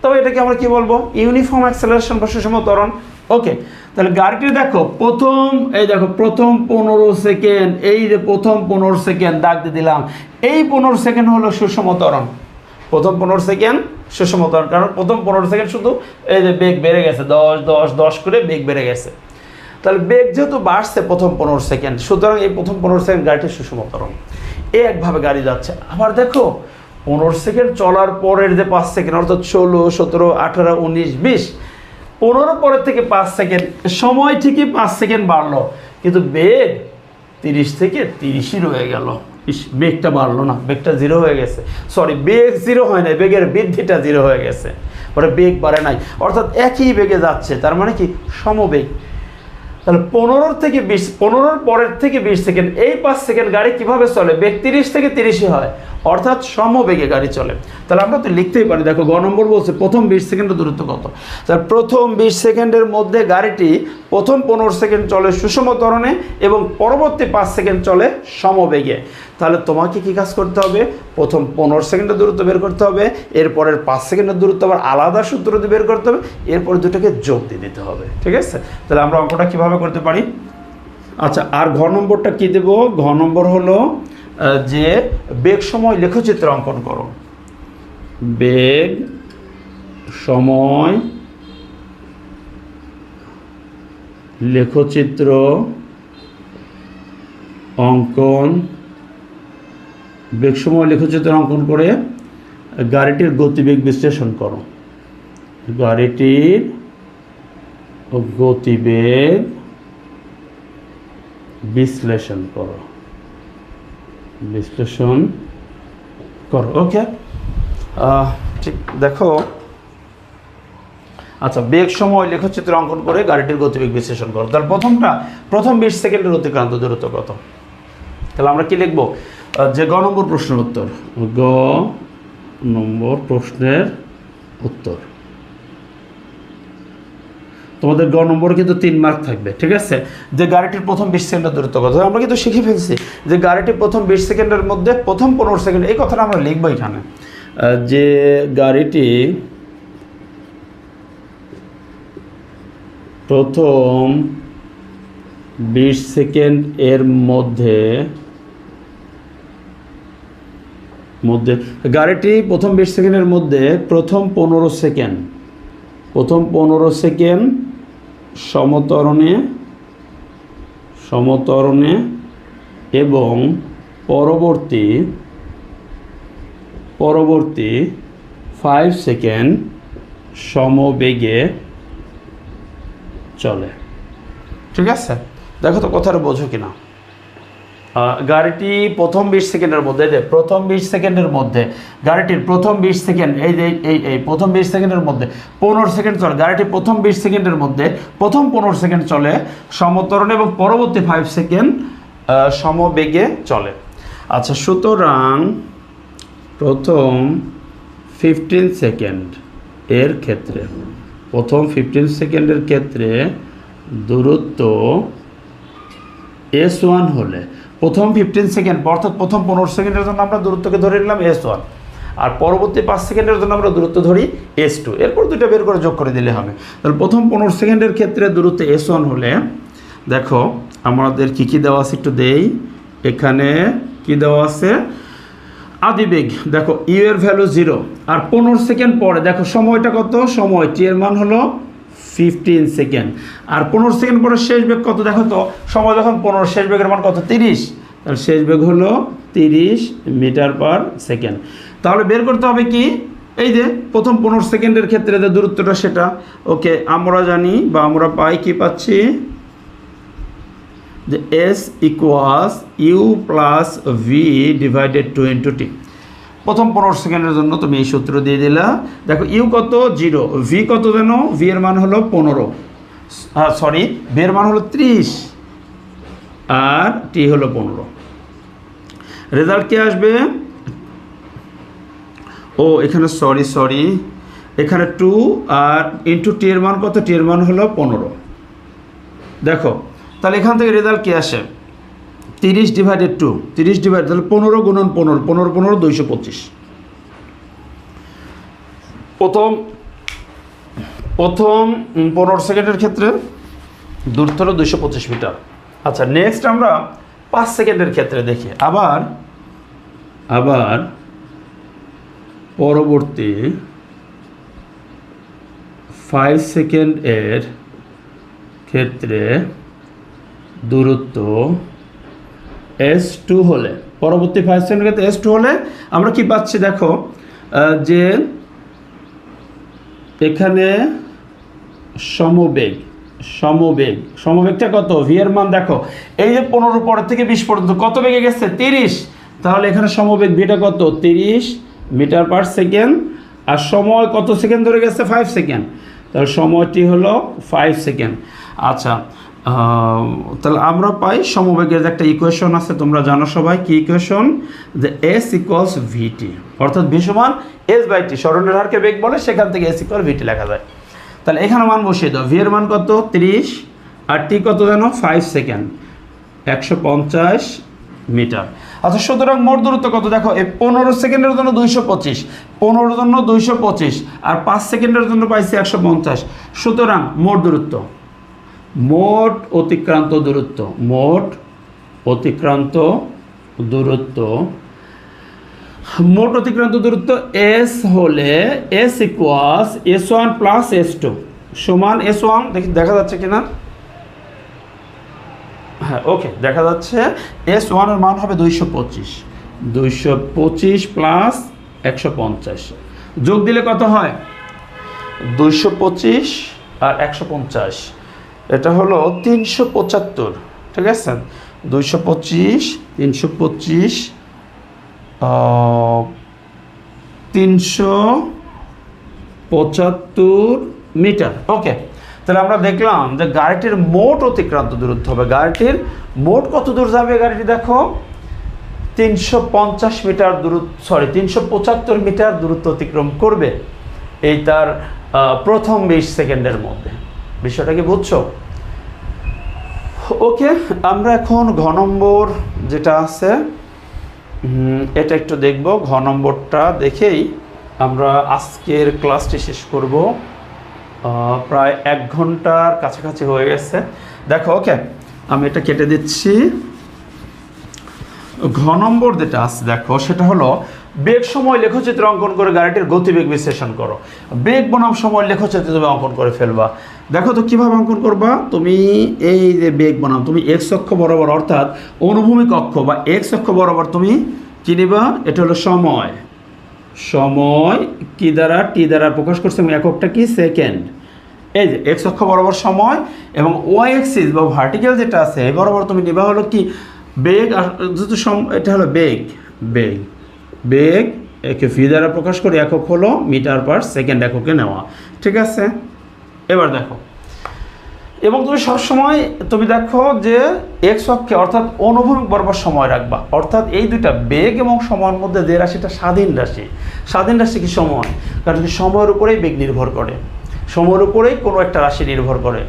[SPEAKER 1] তবে এটাকে আমরা কি বলবো? ইউনিফর্ম অ্যাক্সেলারেশন বা সুষম ত্বরণ। ওকে, তাহলে গাড়িটি দেখো প্রথম 15 সেকেন্ড, এই যে প্রথম 15 সেকেন্ড দাগ দিয়ে দিলাম, এই 15 সেকেন্ড হলো সুষম ত্বরণ। প্রথম 15 সেকেন্ড সুষম ত্বরণ, কারণ প্রথম 15 সেকেন্ড শুধু এই যে বেগ বেড়ে গেছে, 10 10 10 করে বেগ বেড়ে গেছে। তাহলে বেগ যেহেতু বাড়ছে প্রথম 15 সেকেন্ড, সুতরাং এই প্রথম 15 সেকেন্ড গাড়িটি সুষম ত্বরণ। একভাবে গাড়ি যাচ্ছে। আবার দেখো 15 সেকেন্ড চলার পরের যে 5 সেকেন্ড, অর্থাৎ 16 17 18 19 20, 15 পরের থেকে 5 সেকেন্ড সময় ঠিকই 5 সেকেন্ড বাড়লো, কিন্তু বেগ 30 থেকে 30ই রয়ে গেল। বেগটা বাড়লো না, বেগটা 0 হয়ে গেছে। সরি, বেগ 0 হয় নাই, বেগের বৃদ্ধিটা 0 হয়ে গেছে, পরে বেগ বাড়ে নাই, অর্থাৎ একই বেগে যাচ্ছে, তার মানে কি সমবেগ। তাহলে 15 থেকে 20, 15 পরের থেকে 20 সেকেন্ড, এই 5 সেকেন্ড গাড়ি কিভাবে চলে? বেগ 30 থেকে 30ই হয়, অর্থাৎ সমবেগে গাড়ি চলে। তাহলে আমরা তো লিখতেই পারি, দেখো গ নম্বর বলছে প্রথম 20 সেকেন্ডের দূরত্ব কত। তাহলে প্রথম 20 সেকেন্ডের মধ্যে গাড়িটি প্রথম 15 সেকেন্ড চলে সুষম ত্বরণে এবং পরবর্তী 5 সেকেন্ড চলে সমবেগে। তাহলে তোমাকে কি কাজ করতে হবে? প্রথম 15 সেকেন্ডের দূরত্ব বের করতে হবে, এরপরের 5 সেকেন্ডের দূরত্ব আবার আলাদা সূত্র দিয়ে বের করতে হবে, এরপর দুটোকে যোগ দিয়ে দিতে হবে। ঠিক আছে? তাহলে আমরা অঙ্কটা কিভাবে করতে পারি? আচ্ছা, আর ঘ নম্বরটা কি দেব? ঘ নম্বর হলো যে বেগ সময় লেখচিত্র অঙ্কন করো। বেগ সময় লেখচিত্র অঙ্কন, বেগ সময় লেখচিত্র অঙ্কন করে গাড়িটির গতিবেগ বিশ্লেষণ করো। গাড়িটির গতিবেগ বিশ্লেষণ করো, বিশ্লেষণ করো। ওকে, ঠিক দেখো। আচ্ছা, বেগ সময় লেখচিত্র অঙ্কন করে গাড়িটির গতিবেগ বিশ্লেষণ করো। তাহলে প্রথম 20 সেকেন্ডের অতিক্রান্ত দূরত্ব কত? তাহলে আমরা কি লিখবো? যে গ নম্বর প্রশ্নের উত্তর, গ নম্বর প্রশ্নের উত্তর। তোমাদের গ নম্বরে কিন্তু 3 মার্ক থাকবে। ঠিক আছে? যে গাড়িটির প্রথম 20 সেকেন্ডের দূরত্ব কত? আমরা কিন্তু শিখে ফেলছি যে গাড়িটি প্রথম 20 সেকেন্ডের মধ্যে প্রথম 15 সেকেন্ড, এই কথাটা আমরা লিখবো এখানে, যে গাড়িটি প্রথম 20 সেকেন্ড এর মধ্যে গাড়িটি প্রথম 20 সেকেন্ডের মধ্যে প্রথম 15 সেকেন্ড সমত্বরণে এবং পরবর্তী 5 সেকেন্ড সমবেগে চলে। ঠিক আছে? দেখো তো কথাটা বোঝো কিনা। গাড়িটি প্রথম 20 সেকেন্ডের মধ্যে, প্রথম 20 সেকেন্ডের মধ্যে গাড়িটির প্রথম 20 সেকেন্ড, এই প্রথম 20 সেকেন্ডের মধ্যে 15 সেকেন্ড চলে। গাড়িটি প্রথম 20 সেকেন্ডের মধ্যে প্রথম 15 সেকেন্ড চলে সমত্বরণ এবং পরবর্তী 5 সেকেন্ড সমবেগে চলে। আচ্ছা, সুতরাং প্রথম 15 সেকেন্ড এর ক্ষেত্রে, প্রথম 15 সেকেন্ডের ক্ষেত্রে দূরত্ব S1 হলে, প্রথম 15 সেকেন্ড অর্থাৎ প্রথম 15 সেকেন্ডের জন্য আমরা দূরত্বকে ধরে নিলাম S1, আর পরবর্তী 5 সেকেন্ডের জন্য আমরা দূরত্ব ধরি S2, এরপর দুটো বের করে যোগ করে দিলে হবে। তাহলে প্রথম 15 সেকেন্ডের ক্ষেত্রে দূরত্ব S1 হলে, দেখো আমাদের কি দেওয়া আছে একটু দেই। এখানে কি দেওয়া আছে? আদিবেগ, দেখো ইউ এর ভ্যালু 0, আর 15 সেকেন্ড পরে দেখো সময়টা কত? সময় টি এর মান হলো 15 সেকেন্ড, আর 15 সেকেন্ড পরে শেষ বেগ কত? দেখো তো সময় যখন 15, শেষ বেগের মান কত? 30, তাহলে শেষ বেগ হলো 30 মিটার পার সেকেন্ড। তাহলে বের করতে হবে কি? এই যে প্রথম 15 সেকেন্ডের ক্ষেত্রে যে দূরত্বটা সেটা। ওকে, আমরা জানি বা আমরা পাই, কি পাচ্ছি? যে S equals U plus V divided 2 into T. প্রথম 15 সেকেন্ডের জন্য তুমি এই সূত্র দিয়ে দিলা। দেখো ইউ কত? 0, ভি কত জানো? ভি এর মান হলো 15, সরি ভি এর মান হলো 30, আর টি হলো 15। রেজাল্ট কি আসবে? ও এখানে সরি এখানে 2 আর ইন্টু টি এর মান কত, টি এর মান হলো 15। দেখো তাহলে এখান থেকে রেজাল্ট কি আসে, 30 ডিভাইডেড 2, 30 ডিভাইড তাহলে 15 গুণন 15, 15 15 225। প্রথম 15 সেকেন্ডের ক্ষেত্রে দূরত্ব হলো 225 মিটার। আচ্ছা নেক্সট আমরা 5 সেকেন্ডের ক্ষেত্রে দেখি। আবার পরবর্তী 5 সেকেন্ড এর ক্ষেত্রে দূরত্ব S2 হলে, পরবর্তী 5 সেকেন্ডের ক্ষেত্রে S2 হলে আমরা কি পাচ্ছি দেখো, যে এখানে সমবেগটা কত, ভি এর মান দেখো এই যে 15 পরের থেকে 20 পর্যন্ত কত বেগে গেছে 30, তাহলে এখানে সমবেগ ভিটা কত 30 মিটার পার সেকেন্ড, আর সময় কত সেকেন্ড ধরে গেছে 5 সেকেন্ড, তাহলে সময়টি হলো 5 সেকেন্ড। আচ্ছা তাহলে আমরা পাই সমবেগের একটা ইকুয়েশন আছে, তোমরা জানো সবাই কি ইকুয়েশন, যে এস ইকুয়ালস ভিটি, অর্থাৎ ভি সমান এস বাই টি, সরণের হারকে বেগ বলে, সেখান থেকে এস ইকুয়াল ভিটি লেখা যায়। তাহলে এখানে মান বসিয়ে দাও, ভি এর মান কত 30 আর টি কত জানো 5 সেকেন্ড, 150 মিটার। আচ্ছা সুতরাং মোট দূরত্ব কত দেখো, এই 15 সেকেন্ডের জন্য 225, 15 জন্য 225 আর 5 সেকেন্ডের জন্য পাইছি 150। সুতরাং মোট অতিক্রান্ত দূরত্ব এস হলে S equals S1 plus S2 সমান S1, দেখা যাচ্ছে কিনা, হ্যাঁ ওকে দেখা যাচ্ছে। S1 এর মান হবে 225 প্লাস 150, যোগ দিলে কত হয় 225 আর 150, এটা হলো 375, ঠিক আছে 225 375 মিটার। ওকে তাহলে আমরা দেখলাম যে গাড়িটির মোট অতিক্রান্ত দূরত্ব হবে, গাড়িটির মোট কত দূর যাবে, গাড়িটি দেখো 375 মিটার দূরত্ব অতিক্রম করবে এই তার প্রথম 20 সেকেন্ডের মধ্যে। বিষয়টা কি বুঝছো? ওকে আমরা এখন ঘ নম্বর যেটা আছে এটা একটু দেখব, ঘ নম্বরটা দেখেই আমরা আজকের ক্লাসটি শেষ করব। প্রায় 1 ঘন্টার কাছাকাছি হয়ে গেছে। দেখো ওকে আমি এটা কেটে দিচ্ছি। ঘ নম্বর যেটা আছে দেখো সেটা হলো বেগ সময় লেখচিত্র অঙ্কন করে গাড়িটির গতিবেগ বিশ্লেষণ করো। বেগ বনাম সময় লেখচিত্র তুমি অঙ্কন করে ফেলবা। দেখো তো কীভাবে অঙ্কন করবা, তুমি এই যে বেগ বনাম তুমি এক্স অক্ষ বরাবর অর্থাৎ অনুভূমিক অক্ষ বা এক্স অক্ষ বরাবর তুমি কী নিবা, এটা হলো সময় কি দ্বারা টি দ্বারা প্রকাশ করছে, এককটা কি সেকেন্ড। এই যে এক্স অক্ষ বরাবর সময় এবং ওয়াই এক্সিস বা ভার্টিক্যাল যেটা আছে এই বরাবর তুমি নিবা হলো কি বেগ, আর যেহেতু এটা হলো বেগ একে ভি দ্বারা প্রকাশ করে একক হলো মিটার পার সেকেন্ড এককে নেওয়া, ঠিক আছে। এবার দেখো এবং তুমি সবসময় তুমি দেখো যে এক্স অক্ষে অর্থাৎ অনুভূমিক বরাবর সময় রাখবা, অর্থাৎ এই দুইটা বেগ এবং সময়ের মধ্যে যে রাশিটা স্বাধীন রাশি কি সময়, কারণ সময়ের উপরেই বেগ নির্ভর করে, সময়ের উপরেই কোনো একটা রাশি নির্ভর করে।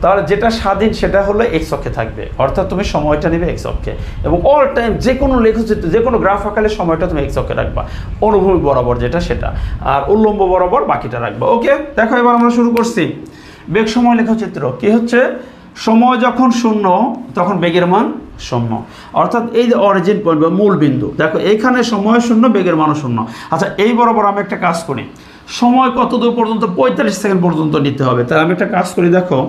[SPEAKER 1] তাহলে যেটা স্বাধীন সেটা হলো এক্স অক্ষে থাকবে, অর্থাৎ তুমি সময়টা নেবে এক্স অক্ষে এবং অল টাইম যে কোনো লেখচিত্র যে কোনো গ্রাফ আকারে সময়টা তুমি এক্স অক্ষে রাখবা, অনুভূমিক বরাবর যেটা সেটা, আর উল্লম্ব বরাবর বাকিটা রাখবা। ওকে দেখো এবার আমরা শুরু করছি। বেগ সময় লেখচিত্র কি হচ্ছে, সময় যখন 0 তখন বেগের মান 0, অর্থাৎ এই যে অরিজিন পয়েন্ট বা মূল বিন্দু, দেখো এইখানে সময় 0 বেগের মানও 0। আচ্ছা এই বরাবর আমি একটা কাজ করি, সময় কত দূর পর্যন্ত 45 সেকেন্ড পর্যন্ত নিতে হবে, তাহলে আমি একটা কাজ করি, দেখো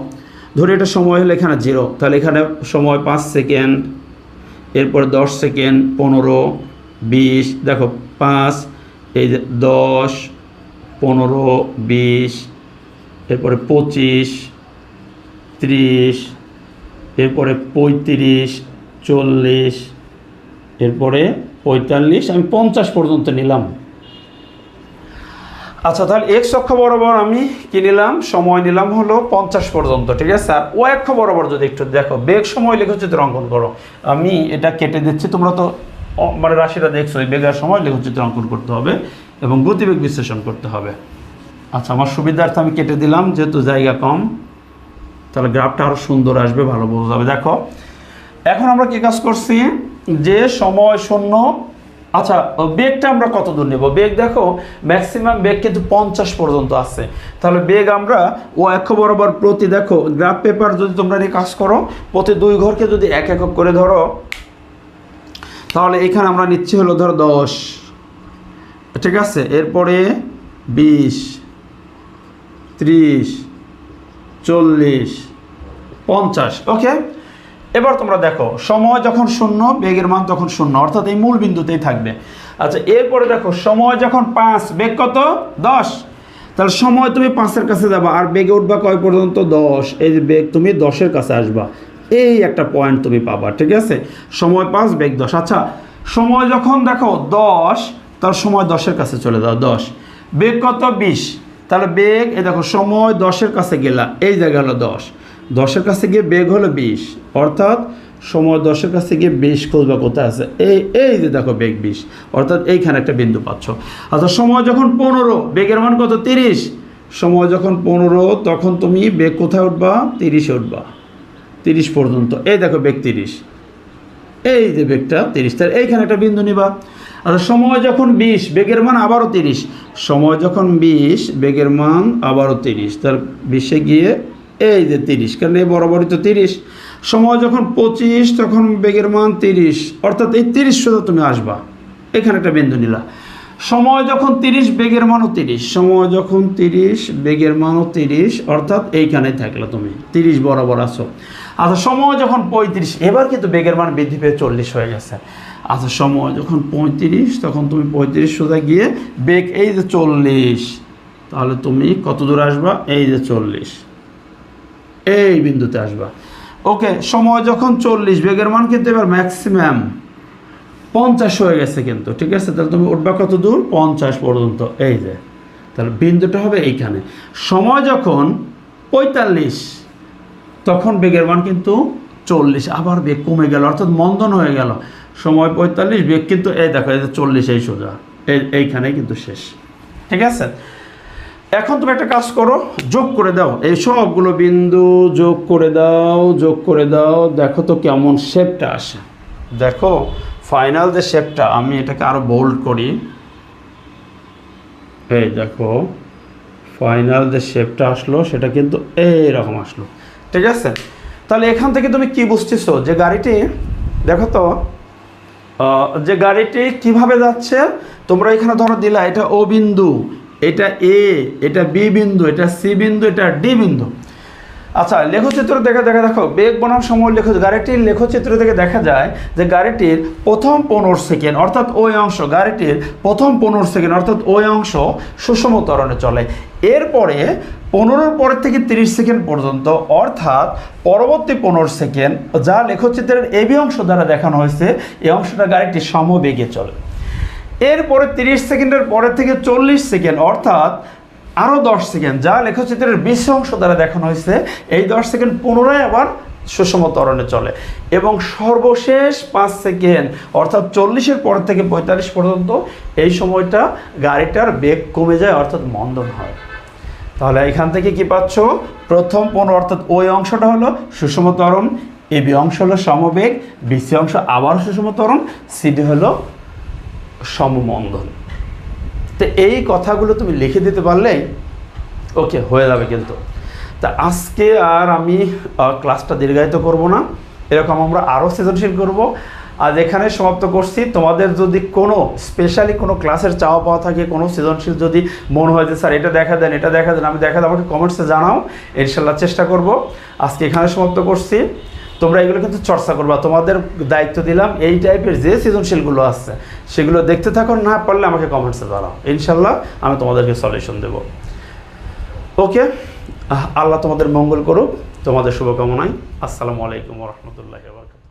[SPEAKER 1] ধরে এটা সময় হলো এখানে 0, তাহলে এখানে সময় 5 সেকেন্ড, এরপরে 10 সেকেন্ড, 15, 20, দেখো 5, এই যে 10, 15, 20, এরপরে 25, 30, এরপরে 35, 40, এরপরে 45, আমি 50 পর্যন্ত নিলাম। আচ্ছা তাহলে এক্স অক্ষ বরাবর আমি কি নিলাম, সময় নিলাম হলো 50 পর্যন্ত, ঠিক আছে। আর ওয়াই অক্ষ বরাবর যদি একটু দেখো বেগ সময় লেখচিত্র অঙ্কন করো, আমি এটা কেটে দিচ্ছি, তোমরা তো মানে রাশিটা দেখছো, এই বেগ আর সময় লেখচিত্র অঙ্কন করতে হবে এবং গতিবেগ বিশ্লেষণ করতে হবে। আচ্ছা, আমার সুবিধার্থে আমি কেটে দিলাম, যেহেতু জায়গা কম, তাহলে গ্রাফটা আরও সুন্দর আসবে, ভালো বোঝা যাবে। দেখো এখন আমরা কি কাজ করছি, যে সময় শূন্য। আচ্ছা, বেগটা আমরা কত দূর নেব? বেগ দেখো ম্যাক্সিমাম বেগ কিন্তু 50 পর্যন্ত আছে। তাহলে বেগ আমরা ও অক্ষ বরাবর প্রতি, দেখো গ্রাফ পেপার যদি তোমরা নিয়ে কাজ করো, প্রতি 2 ঘরকে যদি 1 একক করে ধরো, তাহলে এখানে আমরা নিচ্ছি হলো ধরো 10, ঠিক আছে। এরপরে 20, 30, 40, 50, ওকে। এবার তোমরা দেখো সময় যখন শূন্য, বেগের মান তখন শূন্য, অর্থাৎ এই মূল বিন্দুতেই থাকবে। আচ্ছা, এরপরে দেখো সময় যখন 5, বেগ কত? 10। তাহলে সময় তুমি 5-এর কাছে যাবা, আর বেগে উঠবা কয় পর্যন্ত? 10। এই যে বেগ তুমি 10-এর কাছে আসবা, এই একটা পয়েন্ট তুমি পাবা, ঠিক আছে। সময় 5, বেগ 10। আচ্ছা, সময় যখন দেখো 10, তার সময় 10-এর কাছে চলে যাও, 10। বেগ কত? 20। তাহলে বেগ, এই দেখো সময় 10-এর কাছে গেলা, এই জায়গা হলো 10, 10-এর কাছে গিয়ে বেগ হলো 20, অর্থাৎ সময় 10-এর কাছে গিয়ে 20 খুঁজবা কোথায় আছে, এই যে দেখো বেগ 20, অর্থাৎ এইখানে একটা বিন্দু পাচ্ছ। আচ্ছা, সময় যখন 15, বেগের মান কত? 30। সময় যখন 15, তখন তুমি বেগ কোথায় উঠবা? 30-এ উঠবা, 30 পর্যন্ত। এই দেখো বেগ 30, এই যে বেগটা 30, তাহলে এইখানে একটা বিন্দু নিবা। আচ্ছা, সময় যখন 20, বেগের মান আবারও 30। সময় যখন 20, বেগের মান আবারও 30, তার 20-এ গিয়ে এই যে 30, কারণ এই বরাবরই তো 30। সময় যখন 25, তখন বেগের মান 30, অর্থাৎ এই 30 সোজা তুমি আসবা, এখানে একটা বিন্দু নিলা। সময় যখন 30, বেগের মানও 30। সময় যখন 30, বেগের মানও 30, অর্থাৎ এইখানেই থাকলে তুমি 30 বরাবর আসো। আচ্ছা, সময় যখন 35, এবার কিন্তু বেগের মান বৃদ্ধি পেয়ে 40 হয়ে গেছে। আচ্ছা, সময় যখন 35, তখন তুমি 35 সোজা গিয়ে বেগ এই যে 40, তাহলে তুমি কত দূর আসবা? এই যে 40, এই বিন্দুতে আসবা, ওকে। সময় যখন 40, বেগের মান কিন্তু এবার ম্যাক্সিমাম 50 হয়ে গেছে কিন্তু, ঠিক আছে। তাহলে তুমি উঠবা কত দূর? 50 পর্যন্ত, এই যে, তাহলে বিন্দুটা হবে এইখানে। সময় যখন 45, তখন বেগের মান কিন্তু 40, আবার বেগ কমে গেল, অর্থাৎ মন্দন হয়ে গেল। সময় 45, বেগ কিন্তু এই দেখো এই যে 40, এই সোজা এইখানেই কিন্তু শেষ, ঠিক আছে। এখন তুমি একটা কাজ করো, যোগ করে দাও, এই সবগুলো বিন্দু যোগ করে দাও, যোগ করে দাও, দেখো তো কেমন শেপটা আসে। দেখো ফাইনাল যে শেপটা, আমি এটাকে আরো বোল্ড করি, এই দেখো ফাইনাল যে শেপটা আসলো, সেটা কিন্তু এইরকম আসলো, ঠিক আছে। তাহলে এখান থেকে তুমি কি বুঝতেছো, যে গাড়িটি, দেখো তো যে গাড়িটি কিভাবে যাচ্ছে, তোমরা এখানে ধরো দিলা এটা ও বিন্দু, এটা এ, এটা বি বিন্দু, এটা সি বিন্দু, এটা ডি বিন্দু। আচ্ছা, লেখচিত্র দেখো বেগ বনাম সময় গাড়িটির লেখচিত্র থেকে দেখা যায় যে গাড়িটির প্রথম 15 সেকেন্ড, অর্থাৎ ওই অংশ, গাড়িটির প্রথম 15 সেকেন্ড, অর্থাৎ ওই অংশ সুষম ত্বরণে চলে। এরপরে 15-র পরের থেকে 30 সেকেন্ড পর্যন্ত, অর্থাৎ পরবর্তী 15 সেকেন্ড, যা লেখচিত্রের এবি অংশ দ্বারা দেখানো হয়েছে, এই অংশটা গাড়িটি সমবেগে চলে। এরপরে 30 সেকেন্ডের পরের থেকে 40 সেকেন্ড, অর্থাৎ আরও 10 সেকেন্ড, যা লেখচিত্রের বিশ অংশ দ্বারা দেখানো হয়েছে, এই 10 সেকেন্ড পুনরায় আবার সুষম ত্বরণে চলে। এবং সর্বশেষ 5 সেকেন্ড, অর্থাৎ 40-এর পর থেকে 45 পর্যন্ত, এই সময়টা গাড়িটার বেগ কমে যায়, অর্থাৎ মন্দন হয়। তাহলে এখান থেকে কি পাচ্ছ? প্রথম 15, অর্থাৎ ওই অংশটা হলো সুষম ত্বরণ, এবি অংশ হলো সমবেগ, বিসি অংশ আবার সুষম ত্বরণ, সিডি হলো সমমন্দন। তো এই কথাগুলো তুমি লিখে দিতে পারলেই ওকে হয়ে যাবে কিন্তু। তা আজকে আর আমি ক্লাসটা দীর্ঘায়িত করব না, এরকম আমরা আরও সৃজনশীল করব। আজ এখানে সমাপ্ত করছি। তোমাদের যদি কোনো স্পেশালি কোনো ক্লাসের চাওয়া পাওয়া থাকে, কোনো সৃজনশীল যদি মনে হয় যে স্যার এটা দেখা দেন, এটা দেখা দেন, আমি দেখা দেন, আমাকে কমেন্টসে জানাও, ইনশাল্লাহ চেষ্টা করব। আজকে এখানে সমাপ্ত করছি। তোমরা এগুলো কিন্তু চর্চা করবা, তোমাদের দায়িত্ব দিলাম। এই টাইপের যে সৃজনশীলগুলো আছে সেগুলো দেখতে থাকো, না পারলে আমাকে কমেন্টসে জানাও, ইনশাল্লাহ আমি তোমাদেরকে সলিউশন দেব। ওকে, আল্লাহ তোমাদের মঙ্গল করুক, তোমাদের শুভকামনায়। আসসালামু আলাইকুম ওয়া রাহমাতুল্লাহি ওয়া বারাকাতুহু।